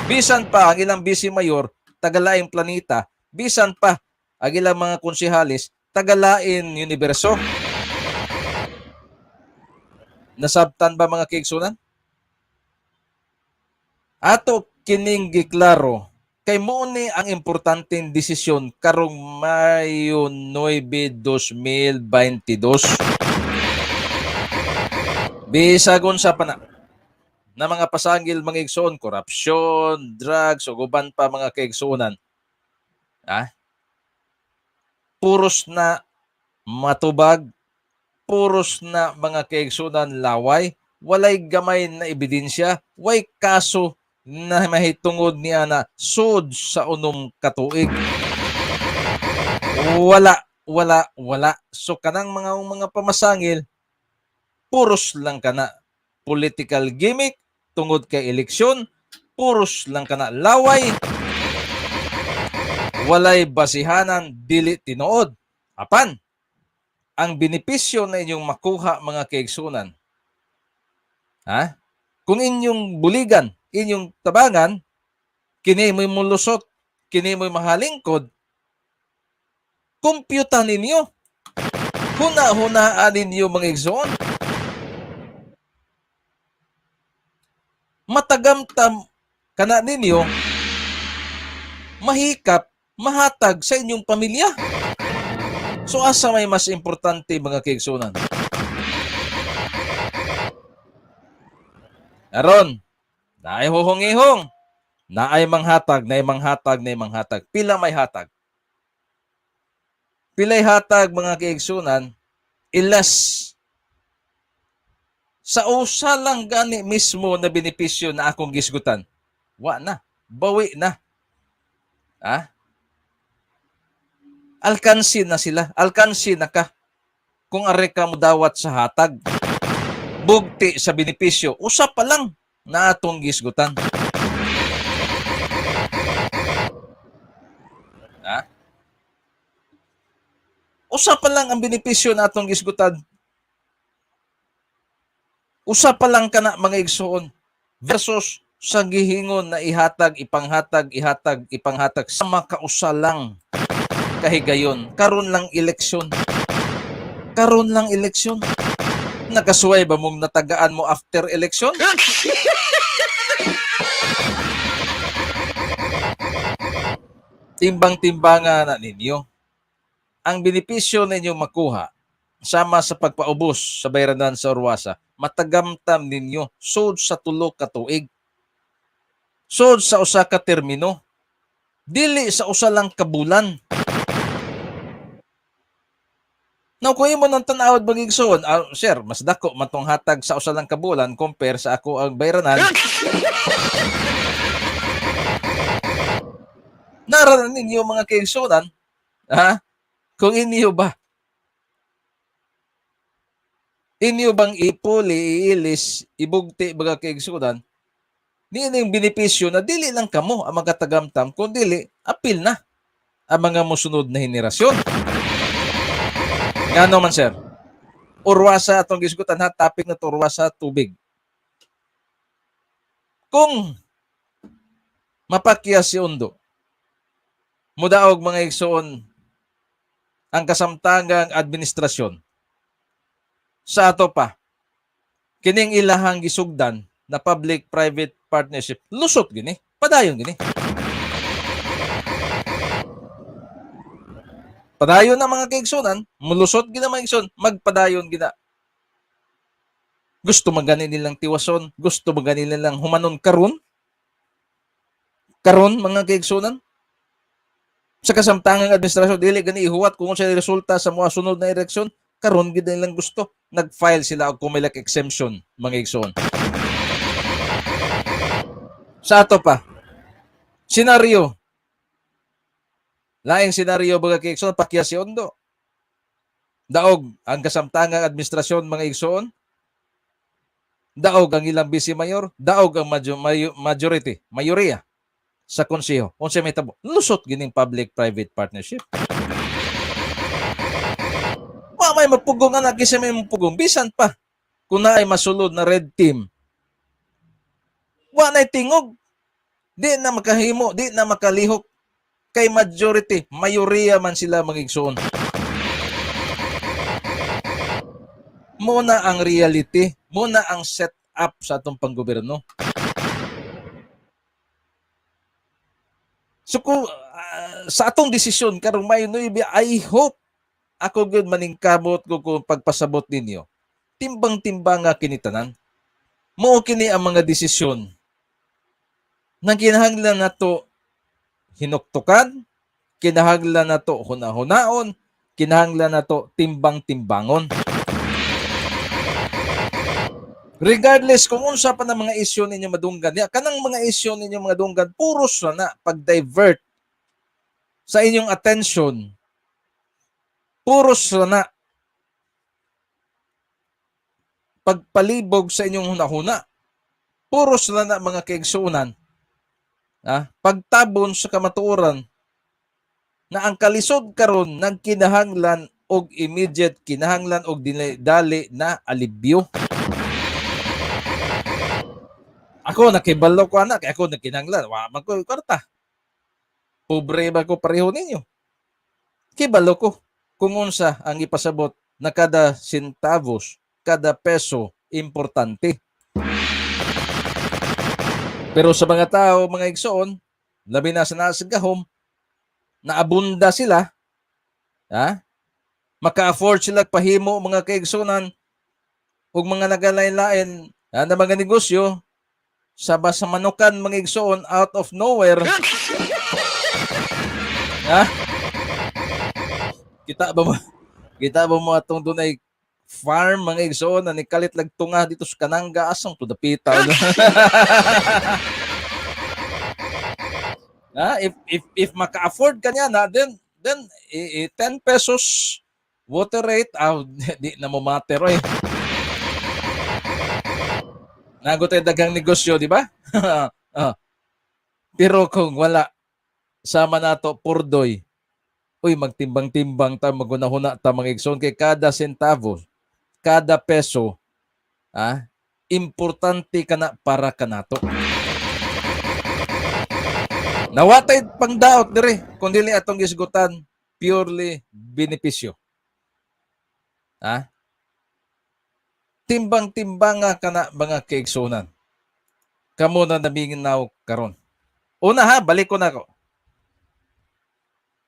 A: Bisan pa ang ilang vice mayor tagalaing planeta, bisan pa ang ilang mga konsehalis tagalain universo. Nasabtan ba mga kaigsunan? Ato kining giklaro kay mo ni ang importanteng desisyon karong Mayo 9, 2022. Bisagon sa na mga pasangil mga igsoon, korupsyon, drugs, o guban pa mga kaigsunan. Puros na matubag, puros na mga kaigsunan laway, walay gamay na ebidensya, way kaso na mahitungod niya na sud sa unom katuig. Wala. So kanang mga pamasangil, puros lang kana political gimmick tungod kay eleksyon, puros lang kana laway, walay basihanan, dili tinuod. Apan, ang benepisyo na inyong makuha mga kaigsunan, kung inyong buligan, inyong tabangan, kini mo'y mulusot, kini mo'y mahalingkod, kompyutan ninyo. Huna-hunaan ninyo mga igsoon. Matagamtam kana ninyo, mahikap, mahatag sa inyong pamilya. So asa may mas importante mga kaigsunan? Aron, naay huhong-ihong, naay manghatag. Pila may hatag? Pilay hatag mga kaigsunan, ilas sa usa lang gani mismo na benepisyo na akong gisgutan. Wa na, bawi na. Alkansi na sila, alkansi na ka. Kung are ka mo dawat sa hatag, bugti sa benepisyo, usa pa lang na atong gisgutan. Usa pa lang ang benepisyo na atong gisgutan. Usa pa lang kana mga igsoon versus sa gihingon na ihatag, ipanghatag sa makausa lang kahigayon. Karon lang eleksyon. Nakasuway ba mong natagaan mo after election? Timbang-timbangan na ninyo. Ang benepisyo ninyo makuha sama sa pagpaubos sa bayranan sa Orwasa, matagamtam ninyo sud sa tulo ka tuig. Sud sa usa ka termino. Dili sa usa lang ka bulan. Now, kung imo nang tanawad magigsoon, sir, mas dako man tong hatag sa usa lang ka bulan compare sa ako ang bayranan. Nararan ninyo mga kaigsunan, kung inyo bang ipuli, iilis, ibugti baga kaigsunan, yung benepisyo na dili lang kamo ang magkatagamtam, kung dili, apil na ang mga musunod na henerasyon. Nga naman, sir, Orwasa atong gisgutan topic na to, Orwasa tubig. Kung mapakya si Undo, mudaog mga igsoon ang kasamtangang administrasyon, sa ato pa, kining ilahang gisugdan na public-private partnership, lusot gini, padayon gini. Padayon na mga kaigsunan, mulusot gina mga igsoon, magpadayon gina. Gusto magani nilang tiwason, gusto magani nilang humanon karon mga kaigsunan. Sa kasamtangang administrasyon, dili gani ihuwat kung sa resulta sa mga sunod na eleksyon, karon gid nilang gusto. Nag-file sila og kumilak exemption mga igsoon. Sa ato pa, senaryo. Laing senaryo baga kay igsoon, pakya si Undo. Daog ang kasamtangang administrasyon mga igsoon. Daog ang ilang vice mayor, daog ang majority, mayoriya sa konseho. Unsa may tabo? Lusot gining public-private partnership. Wa may mapugong anak kisa may mapugong bisan pa kung naay masulod na red team. Wa nay tingog. Di na makahimo, di na makalihok kay majority, mayoriya man sila mangigsuon. Muna ang reality, muna ang set up sa atong panggobyerno. So kung sa atong desisyon karong Mayo 9, I hope ako gyud maningkamot ko kung pagpasabot ninyo. Timbang-timbang nga kinitanan. Mao kini ang mga desisyon na kinahanglan nato hinuktukan, kinahanglan nato hunahunaon, kinahanglan nato timbang-timbangon. Regardless kung unsa pa ng mga isyu ninyo madunggan, kanang mga isyu ninyo mga dunggan, puros na pag-divert sa inyong attention. Puros na pagpalibog sa inyong hunahuna. Puros na mga kaigsuunan. Pagtabon sa kamatuoran na ang kalisod karon nagkinahanglan og immediate, kinahanglan og dali na alibyo. Ako nakibalo ko anak, ako nagkinahanglan, wa man ko kwarta. Pobre ba ko pareho ninyo? Kibalo ko kung unsa ang ipasabot na kada centavos, kada peso importante. Pero sa mga tao, mga igsoon, labi na sa nasa gahom, naabunda sila, maka-afford sila pahimo mga kaigsunan ug mga nagalain-lain na mga negosyo sa basa manukan mga igsoon out of nowhere. Kita ba mo atong dunay farm mga igsoon na nikalit lag tunga dito sa Kananga asang to dapita. If maka-afford ka niya na then 10 pesos water rate di na mo matter eh. Nago tayo dagang negosyo, di ba? Pero kung wala sama nato purdoy, magtimbang-timbang ta, magunahuna ta mga igsoon kay kada centavo, kada peso, importante ka na para kanato. Nawatay pangdaot dire, kung dili atong gisgutan, purely benepisyo. Timbang-timbang ka na mga kaigsunan. Kamo na namingaw karon. Una balik ko na ko.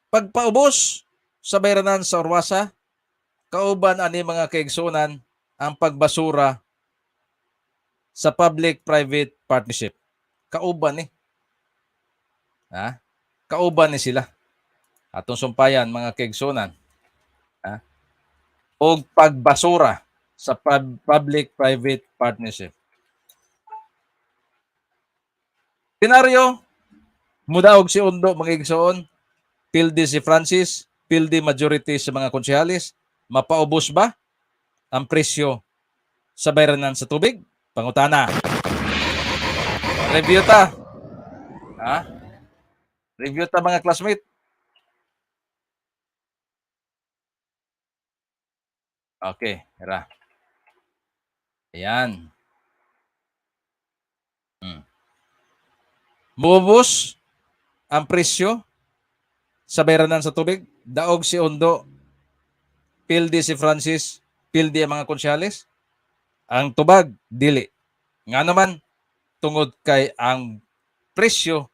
A: Pagpaubos sa bayranan sa Orwasa, kauban ani mga kaigsunan ang pagbasura sa public-private partnership. Kauban Kauban ni sila. Atong sumpayan mga kaigsunan. O pagbasura sa public-private partnership. Senaryo, mudaog si Undo mga igsoon, pildi si Francis, pildi majority sa mga konsehalis, mapaubos ba ang presyo sa bayranan sa tubig? Pangutana. Review ta. Review ta mga classmate. Okay, hira. Ayan. Mubos ang presyo sa bayranan sa tubig. Daog si Undo, pildi si Francis, pildi ang mga konsehalis. Ang tubag, dili. Nga naman, tungod kay ang presyo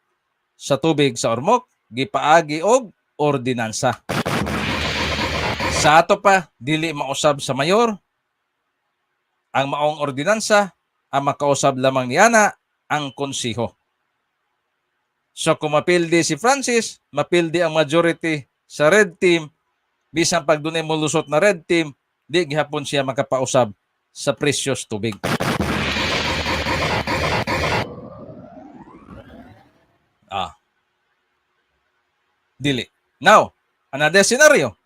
A: sa tubig sa Ormoc, gipaagi og ordinansa. Sa ato pa, dili mausab sa mayor. Ang maong ordinansa, ang makausab lamang niyana, ang konsiho. So kung mapildi si Francis, mapildi ang majority sa red team, bisan pag dunay mulusot na red team, di gihapon siya makapausab sa presyos tubig. Dili. Now, another scenario.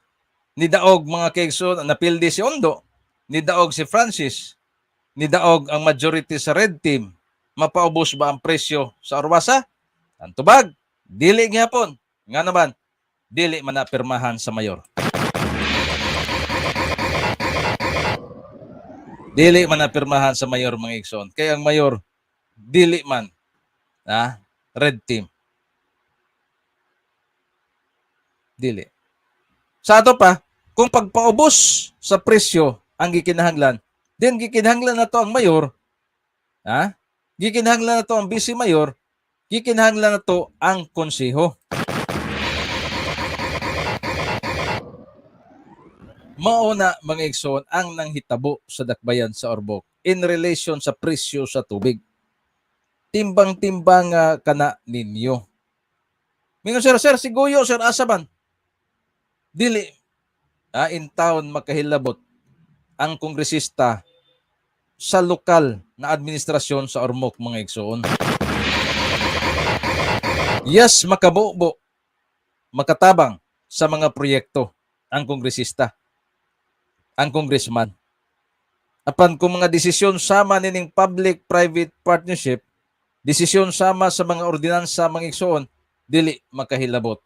A: Nidaog mga kaigsoon, napildi si Undo, nidaog si Francis, nidaog ang majority sa red team, mapaubos ba ang presyo sa Orwasa? Ang tubag, dili gyapon. Nga naman, dili man napirmahan sa mayor. Dili man napirmahan sa mayor mga igsoon. Kaya ang mayor, dili man red team. Dili. Sa ato pa, kung pagpaubos sa presyo ang gikinahanglan, then gikinahanglan na to ang mayor, gikinahanglan na to ang vice mayor, gikinahanglan na to ang konseho. Mauna mga igsoon ang nanghitabo sa dakbayan sa Ormoc in relation sa presyo sa tubig. Timbang-timbang kana ninyo. Mingon sir, siguyo, sir, asa man? Dili. In town makahilabot ang kongresista sa lokal na administrasyon sa Ormoc mga igsoon. Yes, makabubo, makatabang sa mga proyekto ang kongresista, ang congressman. Apan kung mga desisyon sama nining public-private partnership, desisyon sama sa mga ordinansa mga igsoon, dili makahilabot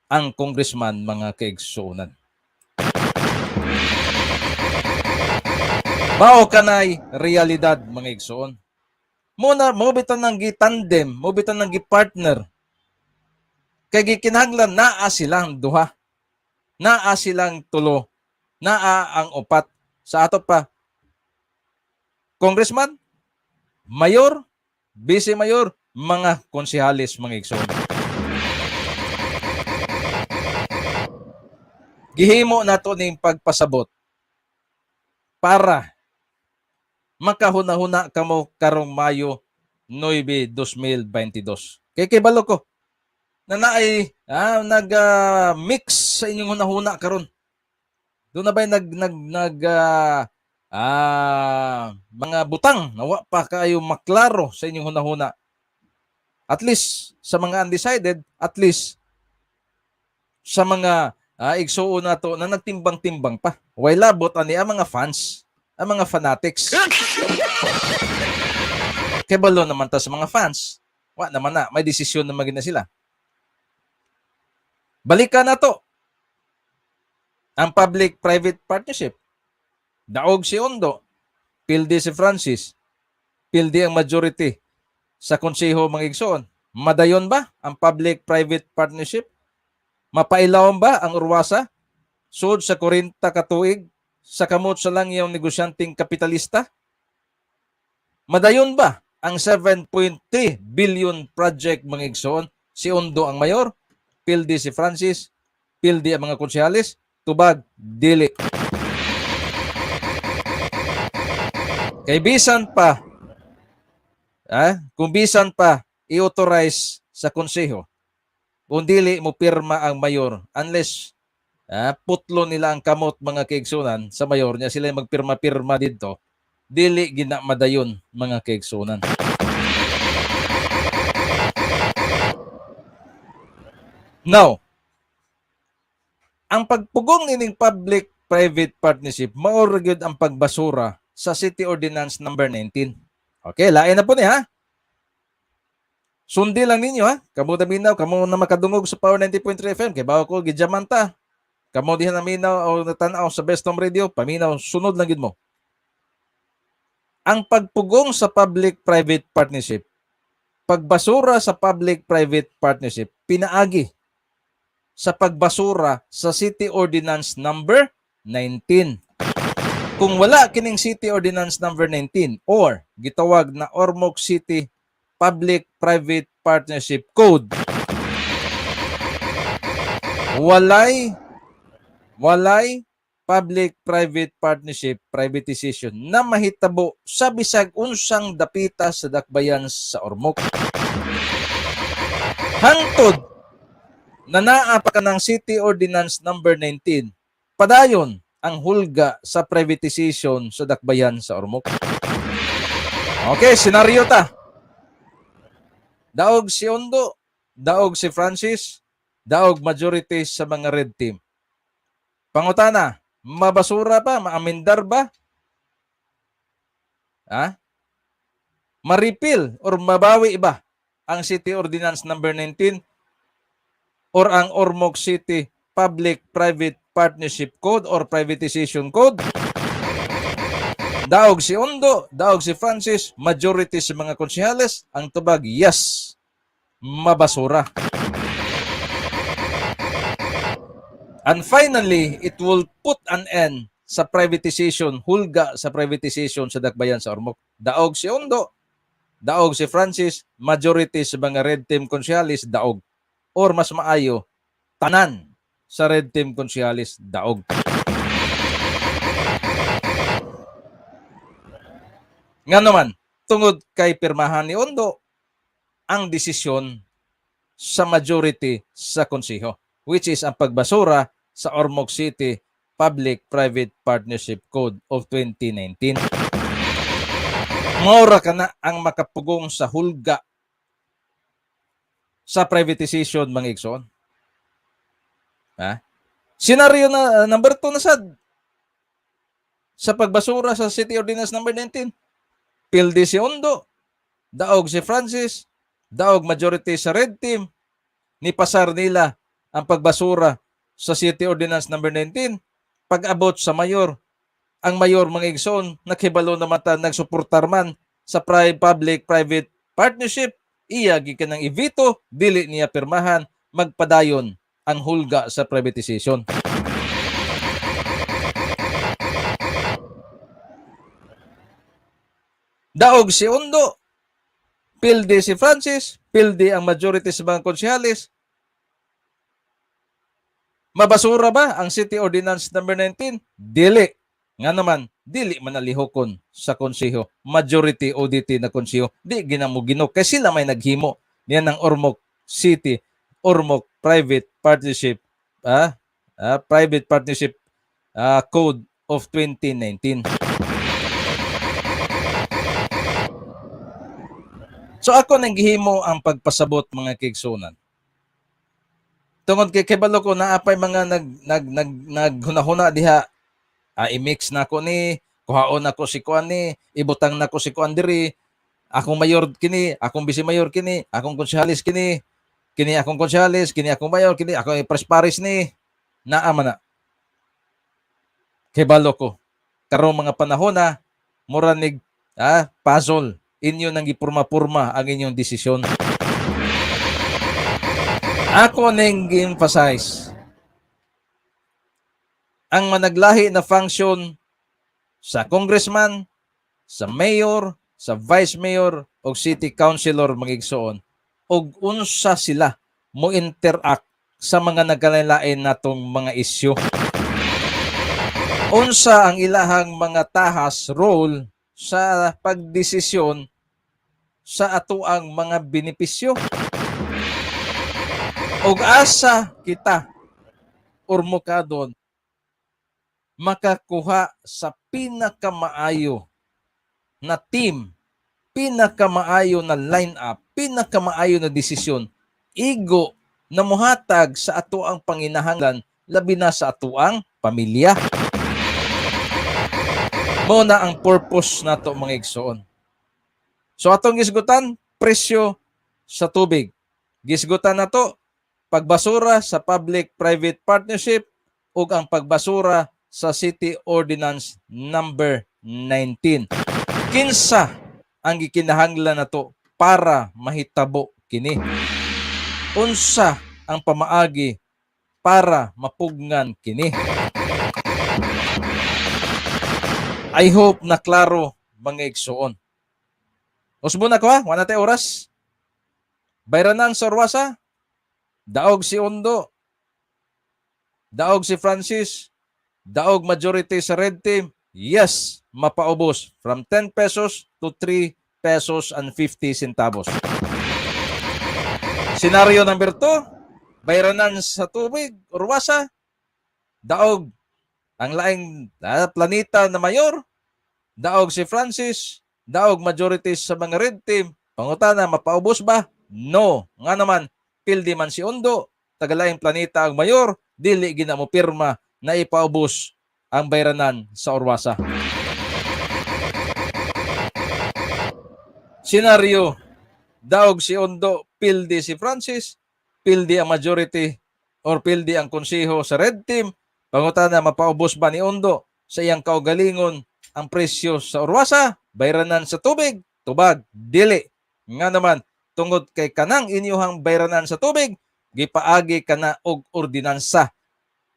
A: ang congressman mga kaigsuonan. Mao kanay realidad mga igsoon. Mo bitan nang gitandem, mo bitan nang gipartner. Kay gikinahanglan naa silang duha. Naa silang tulo. Naa ang upat. Sa ato pa, congressman, mayor, vice mayor, mga konsehalis mga igsoon. Gihimo nato ning pagpasabot para makahuna-huna kamo karong Mayo 9, 2022. Kay balo ko na naay nag-mix sa inyong hunahuna karon. Doon na ba'y mga butang nawa pa kayo maklaro sa inyong hunahuna. At least sa mga undecided, at least sa mga igsuon nato na nagtimbang-timbang pa. Way labot ani ang mga fans, ang mga fanatics. Kay balo naman ta sa mga fans. Wa naman na, may desisyon na magina sila. Balikan na to. Ang public-private partnership. Daog si Ondo, pildi si Francis, pildi ang majority sa konseho mga igsoon. Madayon ba ang public-private partnership? Mapailawon ba ang urwasa? Sud sa 40 ka tuig sa kamot sa langyang negosyanteng kapitalista? Madayon ba ang 7.3 billion project mga igsoon? Si Ondo ang mayor, pildi si Francis, pildi ang mga konsehalis, tubag, dili. Kay bisan pa, kung bisan pa i-authorize sa konseho, kung dili mo pirma ang mayor, unless putlo nila ang kamot mga kaigsunan sa mayor niya, sila magpirma-pirma dito, dili gina madayon mga kaigsunan. Now, ang pagpugong ining public-private partnership, maura gyud ang pagbasura sa City Ordinance number 19. Okay, lain na po niya, Sundi lang ninyo Kamo na minaw, kamo na makadungog sa Power 90.3 FM. Kay bago ko gidjamanta. Kamo diha na minaw o natanaw sa Best Home Radio, paminaw sunod lang gid mo. Ang pagpugong sa public-private partnership, pagbasura sa public-private partnership, pinaagi sa pagbasura sa City Ordinance number 19. Kung wala kining City Ordinance number 19 or gitawag na Ormoc City Public-Private Partnership Code, walay public-private partnership privatization na mahitabo sa bisag unsang dapita sa dakbayan sa Ormoc. Hangtod na naa pa kanang City Ordinance number 19, padayon ang hulga sa privatization sa dakbayan sa Ormoc. Okay, senaryo ta. Daog si Ondo, daog si Francis, daog majority sa mga red team. Pangutana, mabasura ba? Maamindar ba? Maripil or mabawi ba ang City Ordinance number 19 or ang Ormoc City Public-Private Partnership Code or Privatization Code? Daog si Ondo, daog si Francis, majority sa mga konsehales, ang tubag, yes, mabasura. And finally, it will put an end sa privatization, hulga sa privatization sa dakbayan sa Ormoc. Daog si Ondo, daog si Francis, majority sa mga red team konsehales, daog. Or mas maayo, tanan sa red team konsehales, daog. Nga naman, tungod kay pirmahan ni Ondo, ang desisyon sa majority sa konseho, which is ang pagbasura sa Ormoc City Public-Private Partnership Code of 2019. Maura ka na ang makapugong sa hulga sa privatization, mga igsoon. Ha? Senaryo na number 2 na sad sa pagbasura sa City Ordinance number 19. Pildi si Ondo, daog si Francis, daog majority sa red team, nipasar nila ang pagbasura sa City Ordinance number 19. Pag-abot sa mayor, ang mayor, mga igsoon, nakibalo na mata, nagsuportar man sa public-private partnership, iya gikan ng i-veto, dili niya pirmahan, magpadayon ang hulga sa privatization. Daog si Ondo, pildi si Francis, pildi ang majority sa mga konsehales. Mabasura ba ang City Ordinance number 19? Dili. Nga naman, dili manalihokon sa konseho. Majority ODT na konseho, di ginamugino. Kasi sila may naghimo. Yan ang Ormoc City, Ormoc Private Partnership, Private Partnership Code of 2019. So ako nang gihimo ang pagpasabot, mga kigsunan. Tungod kay kibalo ko na apay mga naghunahuna diha, i-mix na ko ni, kuhaon ako si kuan ni, ibutang na ko si kuan diri, akong mayor kini, akong vice mayor kini, akong konsehalis kini, kini akong konsehalis, kini akong mayor kini, akong presparis ni, naa man na. Kibalo ko karong mga panahon na mura nig puzzle, inyo nang gipurma-purma ang inyong desisyon. Ako nang emphasize ang managlahi na function sa congressman, sa mayor, sa vice mayor o city councilor, mga igsoon, og unsa sila mo interact sa mga nagkalain natong mga isyu. Unsa ang ilahang mga tahas role sa pagdesisyon sa atoang mga benepisyo. Og asa kita Ormocadon makakuha sa pinakamaayo na team, pinakamaayo na line-up, pinakamaayo na desisyon, igo na muhatag sa atoang panginahanglan, labi na sa atoang pamilya. Mao na ang purpose nato, mga igsoon. So atong gisgutan, presyo sa tubig. Gisgutan nato pagbasura sa public-private partnership ug ang pagbasura sa City Ordinance number 19. Kinsa ang gikinahanglan nato para mahitabo kini? Unsa ang pamaagi para mapugnan kini? I hope na klaro, mga igsoon. Usbo na ko ha, wala tayo oras. Bayranan sa Orwasa, daog si Ondo, daog si Francis, daog majority sa red team, yes, mapaubos from 10 pesos to 3 pesos and 50 centavos. Senaryo number 2, bayranan sa tubig, Orwasa, daog ang laing planeta na mayor, daog si Francis, daog majority sa mga red team, pangutana, mapaubos ba? No. Nga naman, pildi man si Ondo, tagalaing planeta ang mayor, dili gina mo pirma na ipaubos ang bayranan sa Orwasa. Senaryo daog si Ondo, pildi si Francis, pildi ang majority or pildi ang konseho sa red team. Pangutana, mapaubos ba ni Ondo sa iyang kaugalingon ang presyo sa Orwasa? Bayranan sa tubig? Tubag, dili. Nga naman, tungod kay kanang inyuhang bayranan sa tubig, gipaagi kana og ordinansa.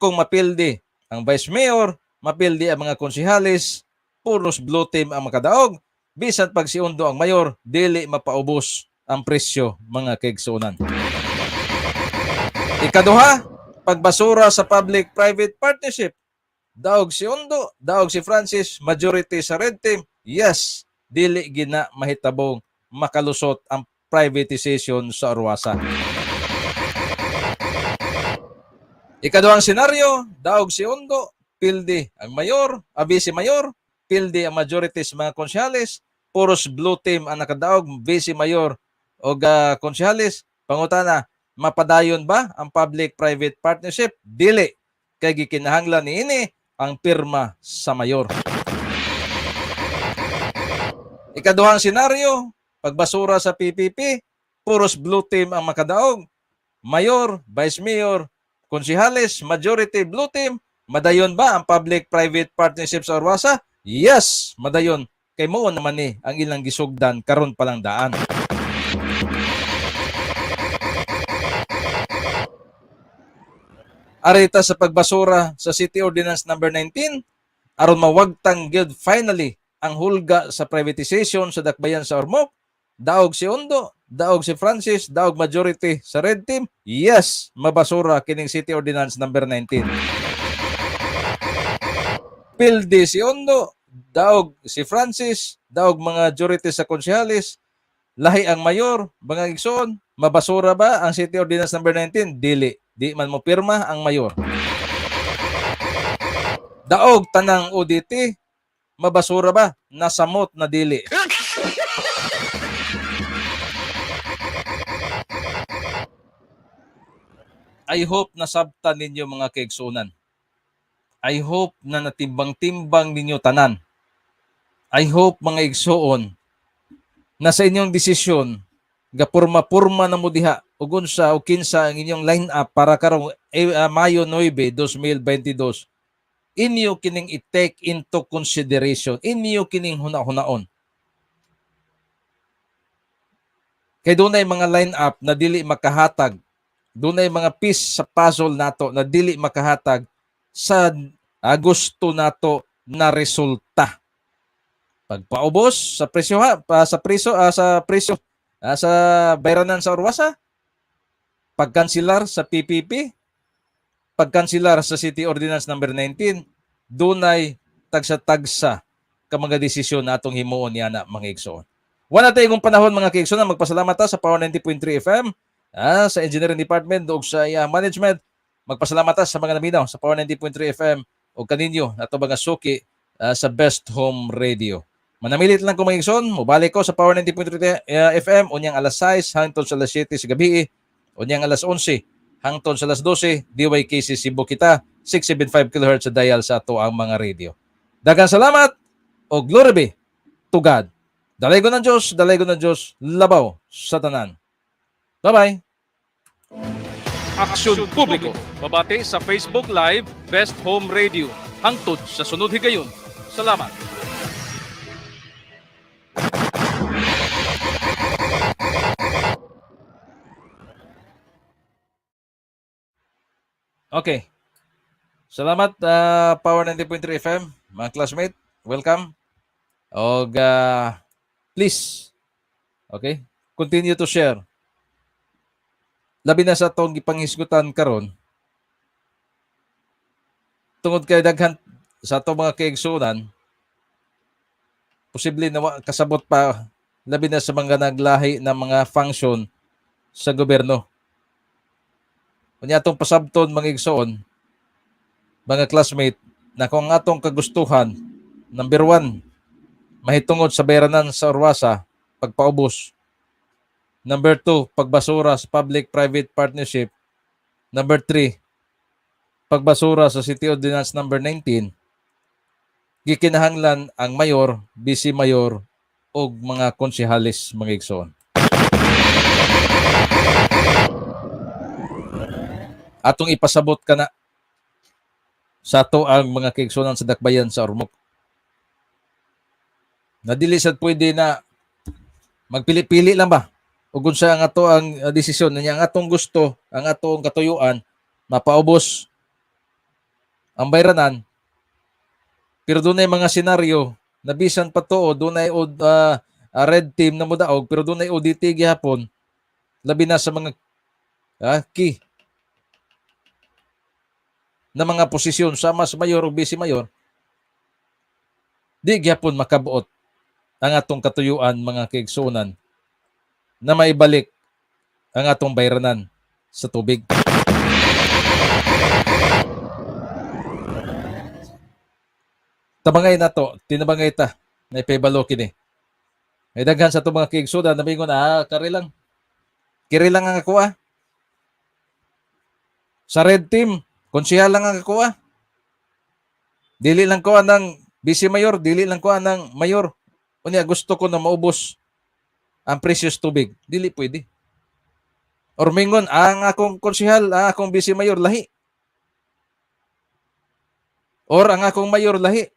A: Kung mapildi ang vice mayor, mapildi ang mga konsehalis, puros blue team ang makadaog, bisan pag si Ondo ang mayor, dili mapaubos ang presyo, mga kaigsunan. Ikaduha, pagbasura sa public-private partnership. Daog si Ondo, daog si Francis, majority sa red team. Yes, dili gina mahitabong makalusot ang privatization sa Orwasa. Ikaduhang senaryo, daog si Ondo, pildi ang mayor, vice mayor, pildi ang majority sa mga konsehalis, puros blue team ang nakadaog, vice mayor o konsehalis. Pangutana, mapadayon ba ang public-private partnership? Dili. Kay gikinahanglan niini ang pirma sa mayor. Ikaduhang senaryo, pagbasura sa PPP, puros blue team ang makadaog, mayor, vice mayor, konsehalis, majority blue team. Madayon ba ang public-private partnership sa Orwasa? Yes, madayon. Kay mo naman ni ang ilang gisugdan karon palang daan. Arita sa pagbasura sa City Ordinance number 19 aron mawagtang gyud finally ang hulga sa privatization sa dakbayan sa Ormoc. Daog si Ondo, daog si Francis, daog majority sa red team. Yes, mabasura kining City Ordinance number 19. Pildi si Ondo, daog si Francis, daog mga majority sa konsehalis, lahi ang mayor, mga igsoon. Mabasura ba ang City Ordinance number 19? Dili. Di man mo pirma ang mayor. Daog tanang ODT, mabasura ba? Nasamot na dili. I hope nasabtan ninyo mga kaigsunan. I hope na natimbang-timbang ninyo tanan. I hope mga igsoon na sa inyong desisyon gapurma-purma na mo diha ug unsa o kinsa ang inyong line up para karong Mayo 9, 2022. Inyo kining i-take into consideration. Inyo kining huna-hunaon. Kay dunay mga line up na dili makahatag. Dunay mga piece sa puzzle nato na dili makahatag sa gusto nato na resulta. Pagpaubos sa presyo sa bayranan sa Orwasa, pagkansilar sa PPP, pagkansilar sa City Ordinance number 19, dunay tagsa-tagsa ka mga desisyon na atong himuon niya na mga igsoon. Wala tayo kung panahon mga kaigsoon na magpasalamat ta sa Power 90.3 FM, sa Engineering Department o sa Management. Magpasalamat ta sa mga naminaw sa Power 90.3 FM o kaninyo na ito mga suki sa Best Home Radio. Manamilit lang kung mga igsoon, mubalik ko sa Power 90.3 FM unyang alas 6 hangtod sa alas 7 sa gabi, unyang alas 11 hangtod sa alas 12, DYKC Cebu kita, 675 kHz sa dial sa ato ang mga radio. Daghang salamat o glory be to God. Dalaygo ng Diyos, labaw sa tanan. Bye-bye.
E: Aksyon Publiko. Babati sa Facebook Live Best Home Radio. Hangtod sa sunod higayon. Salamat.
A: Okay. Salamat Power 90.3 FM, mga classmate. Welcome. Og please, okay, continue to share. Labi na sa itong ipanghisgutan karon. Tungod kay daghan sa itong mga kaigsunan, posible na kasabot pa labi na sa mga naglahi ng mga function sa gobyerno. Kunya atong pasabton mga igsoon, mga classmate, na kung ang atong kagustuhan, number 1, mahitungod sa bayranan sa Orwasa, pagpaubos. Number 2, pagbasura sa public-private partnership. Number 3, pagbasura sa City Ordinance number 19. Gikinahanglan ang mayor, vice mayor, o mga konsehalis mga igsoon. Atong ipasabot ka na sa ato ang mga kaigsunan sa dakbayan sa Ormoc. Na dili sad pwede na magpili-pili lang ba? Ug unsa ang ato ang desisyon niya, ang atong gusto, ang atong katuyuan mapaubos ang bayranan. Pero dunay mga senaryo na bisan pa to dunay red team na mudaog pero dunay ODT gihapon labi na sa mga key na mga posisyon sa mas mayor o vice mayor, di gyapon makabuot ang atong katuyuan mga kaigsunan na maibalik ang atong bayranan sa tubig. Tabangay na to, tinabangay ta, na ipibalo kini. May daghan sa itong mga kaigsunan na bingon, kiri lang ang ako Sa red team, konsihal lang ang ako Dili lang ko ng vice mayor, dili lang ko ng mayor. Unya gusto ko na maubos ang precious tubig. Dili pwede. Or mingon, ang akong konsihal, ang akong vice mayor lahi. Or ang akong mayor lahi.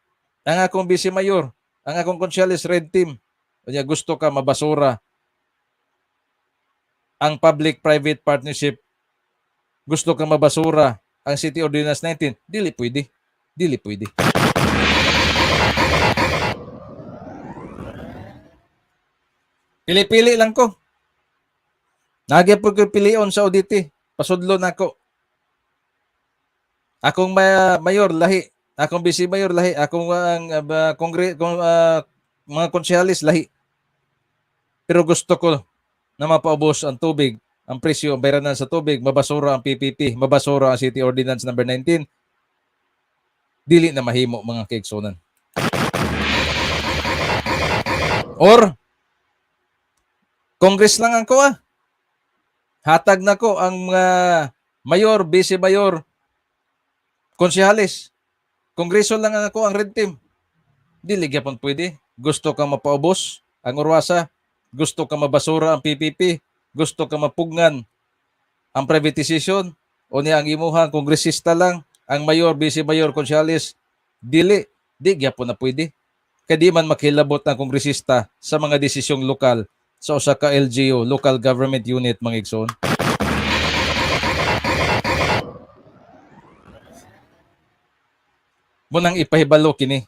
A: Ang akong vice mayor, ang akong konsihal is red team. Unya gusto ka mabasura ang public-private partnership. Gusto ka mabasura ang City Ordinance 19. Dili pwede. Dili pwede. Pili-pili lang ko. Nagya po ko pilion sa ODT. Pasudlo na ko. Akong mayor lahi. Akong vice mayor lahi. Akong mga konsehalis lahi. Pero gusto ko na mapaubos ang tubig, ang presyo, ang bayranan sa tubig, mabasura ang PPP, mabasura ang City Ordinance number 19. Dili na mahimo mga kaigsunan. Or Congress lang ang ko Hatag na ko ang mga mayor, vice mayor, konsehalis. Kongreso lang ang ako ang red team. Dili gyapon pwede. Gusto ka mapaubos ang Urwasa, gusto ka mabasura ang PPP, gusto ka mapugnan ang privatization, o niya ang imuhang kongresista lang, ang mayor, vice mayor, konsehalis. Dili, di gyapon na pwede. Kaya di man makilabot ng kongresista sa mga desisyong lokal sa usa ka LGU, local government unit, mga igsoon. Munang ipahibalo kini.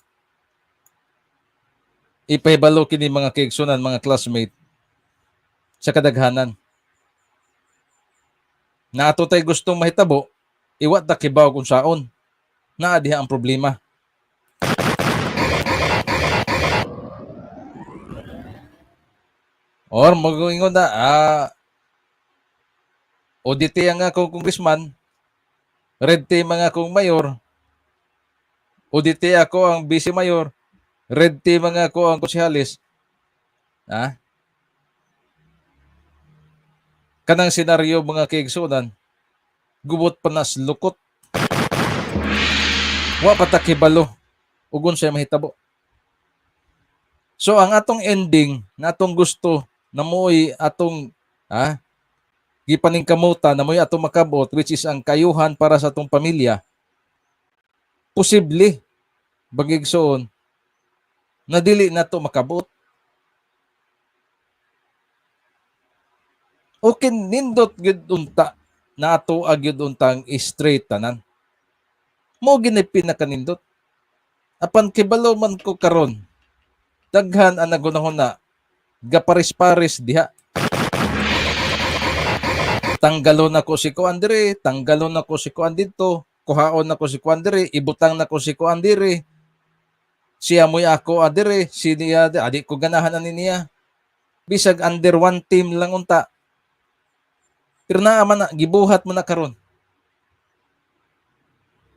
A: Ipahibalo kini mga kaigsunan, mga classmate sa kadaghanan. Na ato tay gustong mahitabo, iwat ta kibaw kung saon. Naa diha ang problema. Or magingon na, ODT ang akong congressman, red team ang akong mayor, ODT ako ang vice mayor, red team ang ako ang konsehalis. Kanang senaryo mga kaigsunan, gubot pa nas lukot. Wa patakibalo, ugon siya mahitabo. So ang atong ending, na atong gusto, na mo'y atong gipaningkamuta, na mo'y atong makabot, which is ang kayuhan para sa atong pamilya, posible, bagigsoon, na dili na to makabot. Okay, nindot gyud unta na ato agyud untang straight tanan. Mo gini pinakanindot. Apan kibalo man ko karon, daghan ang nagunahuna, gaparis-paris diha. Tanggalon ako si Kuan dire, tanggalon ako si Kuan dito, kuhaon ako si Kuan dire, ibutang nako si Kuan dire. Siya mo'y ako adire, siya adi ko ganahan ani niya. Bisag under one team lang unta. Pero naaman na, gibuhat mo na karon.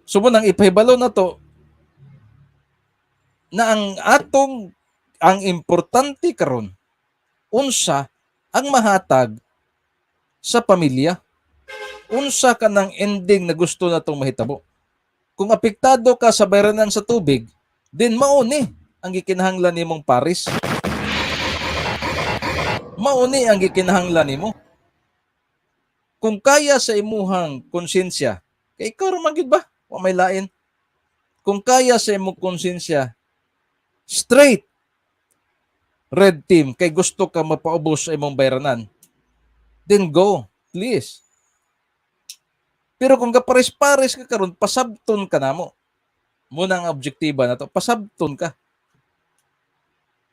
A: Sumo nang ipahibalo na to, na ang importante karon, unsa ang mahatag sa pamilya. Unsa ka ng ending na gusto na itong mahitabo. Kung apektado ka sa bayranan sa tubig, din mauni ang gikinahanglan nimong paris. Mauni ang gikinahanglan nimo. Kung kaya sa imuhang konsensya, kay ikaw ra man gyud ba? Wa may lain. Kung kaya sa imong konsensya, straight red team kay gusto ka mapaubos sa imong bayranan, then go, please. Pero kung kapares-pares ka karon, pasabton ka namo. Muna ang objektiba na to, pasabton ka.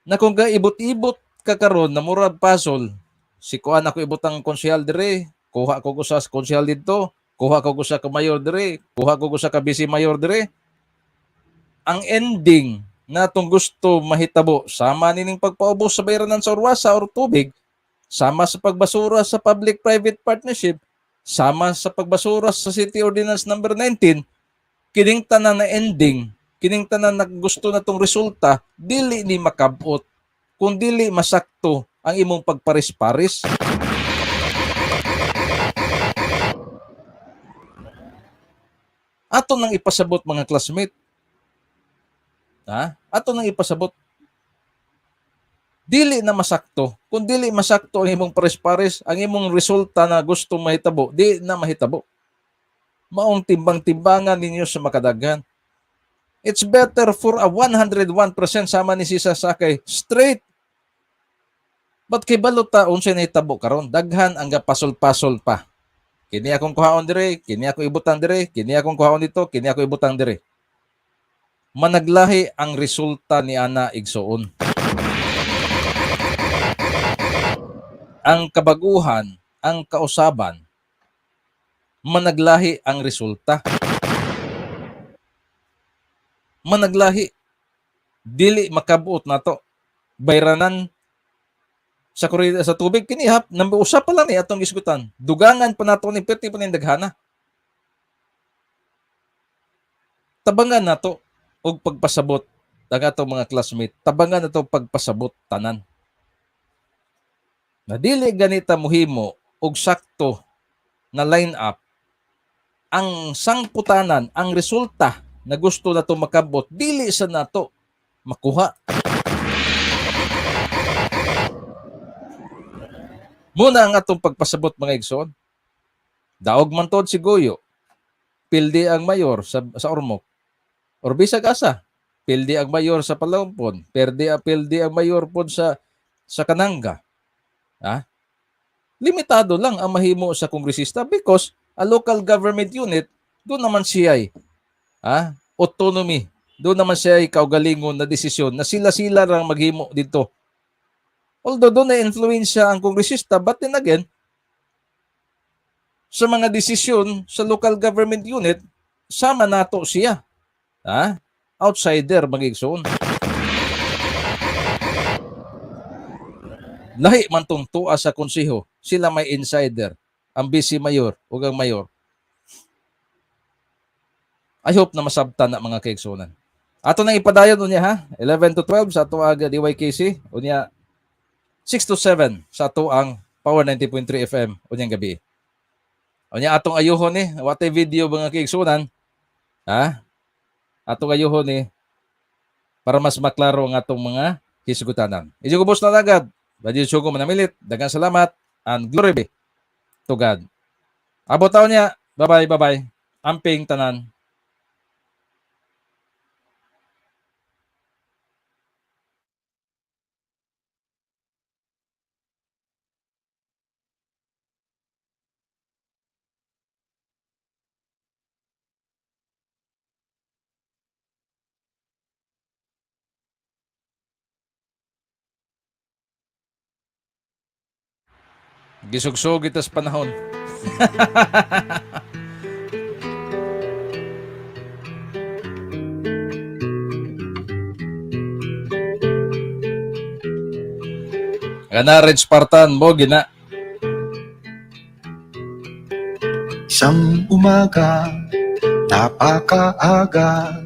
A: Na kung kaibot-ibot ka karon na murag pasol, si kuan ako ibutang konsyal dire, kuha ko sa konsyal dito, kuha ko sa ka mayor dire, kuha ko sa ka vice mayor dire. Ang ending na itong gusto mahitabo, sama nining pagpaubos sa bayranan sa orwasa or tubig, sama sa pagbasura sa public-private partnership, sama sa pagbasura sa City Ordinance number 19, kining tanan na ending, kining tanan na gusto na tong resulta, dili ni makabot, kung dili masakto ang imong pagparis-paris. Ato nang ipasabot mga classmate. Ato nang ipasabot. Dili na masakto. Kung dili masakto ang imong pares-pares, ang imong resulta na gusto mahitabo, di na mahitabo. Maong timbang-timbangan ninyo sa makadaghan. It's better for a 101% sama ni Sisa Sakay straight. But kay baluta unsay nahitabo karon, daghan ang gapasol-pasol pa. Kini akong kuhaon dire, kini ako ibutang dire, kini akong kuhaon dito, kini ako ibutang dire. Managlahi ang resulta ni ana igsuon. Ang kabaguhan, ang kausaban, managlahi ang resulta. Managlahi. Dili makabuot na to. Bayranan sa sa tubig kinihap, usa pa lang ni atong isgutan. Dugangan pa nato ni perti pa ning daghana. Tabangan nato og pagpasabot daga to mga classmate. Tabangan nato pagpasabot tanan. Na dili ganita mohimo og sakto na line up ang sangputanan, ang resulta na gusto nato makabot, dili sa nato makuha. Muna ang atong pagpasabot mga igsoon. Daog man tod si Goyo, pildi ang mayor sa Ormoc. Or bisag asa, pildi ang mayor sa Palampon, pildi ang mayor pod sa Kananga. Limitado lang ang mahimo sa kongresista because a local government unit, doon naman siya ay autonomy. Doon naman siya ay kaugalingon na desisyon na sila-sila lang maghimo dito. Although doon na influensya ang kongresista, but then again, sa mga desisyon sa local government unit, sama nato siya. Outsider, magigsoon. Lahi man tong tuwa sa konseho, sila may insider, ang vice mayor o ang mayor. I hope na masabtan na mga kaigsunan. Ato nang ipadayon unya 11 to 12 sa ato aga DYKC, unya 6 to 7 sa ato ang Power 90.3 FM unyang gabi. Unya atong ayuhon ni, watay video mga kaigsunan, atong ayuhon ni para mas maklaro ang atong mga hisgutanan. Ijo kubos na agad. Badyo sugo manamilit. Daghang salamat and glory be to God. Abot taon niya. Bye-bye, bye-bye. Amping tanan. Gisugsog itas panahon. Gana Red Spartan mo gina.
C: Isang umaga, napakaaga.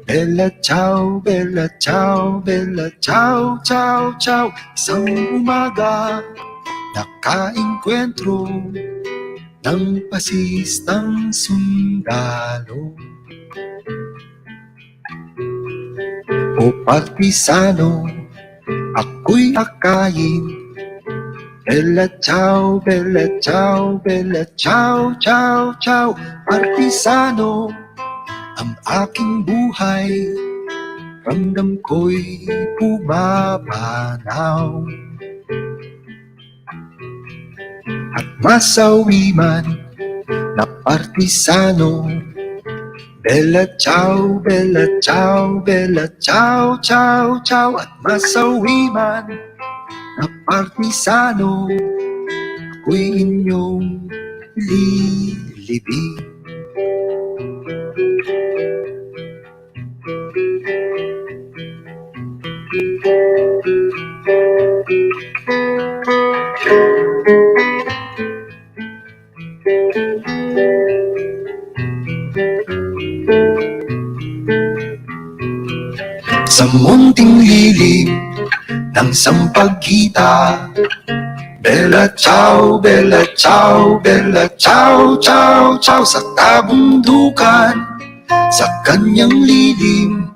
C: Bella ciao, bella ciao, bella ciao, ciao, ciao. Isang umaga, nakaengkwentro ng pasistang sundalo o partisano, ako'y akayin Bella ciao, bella ciao, bella ciao, ciao, ciao. Partisano ang aking buhay, ramdam ko'y pumapanaw. At masawi man na partisano, bella ciao, bella ciao, bella ciao, ciao, ciao. At masawi man na partisano, ako'y inyong lilibing. Sa munting lilim ng sampagkita, bella ciao, bella ciao, bella ciao, ciao, ciao. Sa kabundukan, sa kanyang lilim,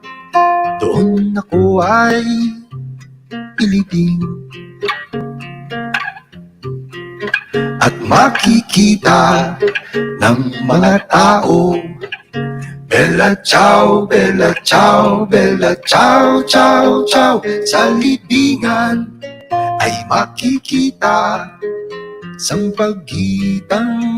C: doon ako ay ilibing. At makikita ng mga tao, bella ciao, bella ciao, bella ciao, ciao, ciao. Sa libingan ay makikita sampagitang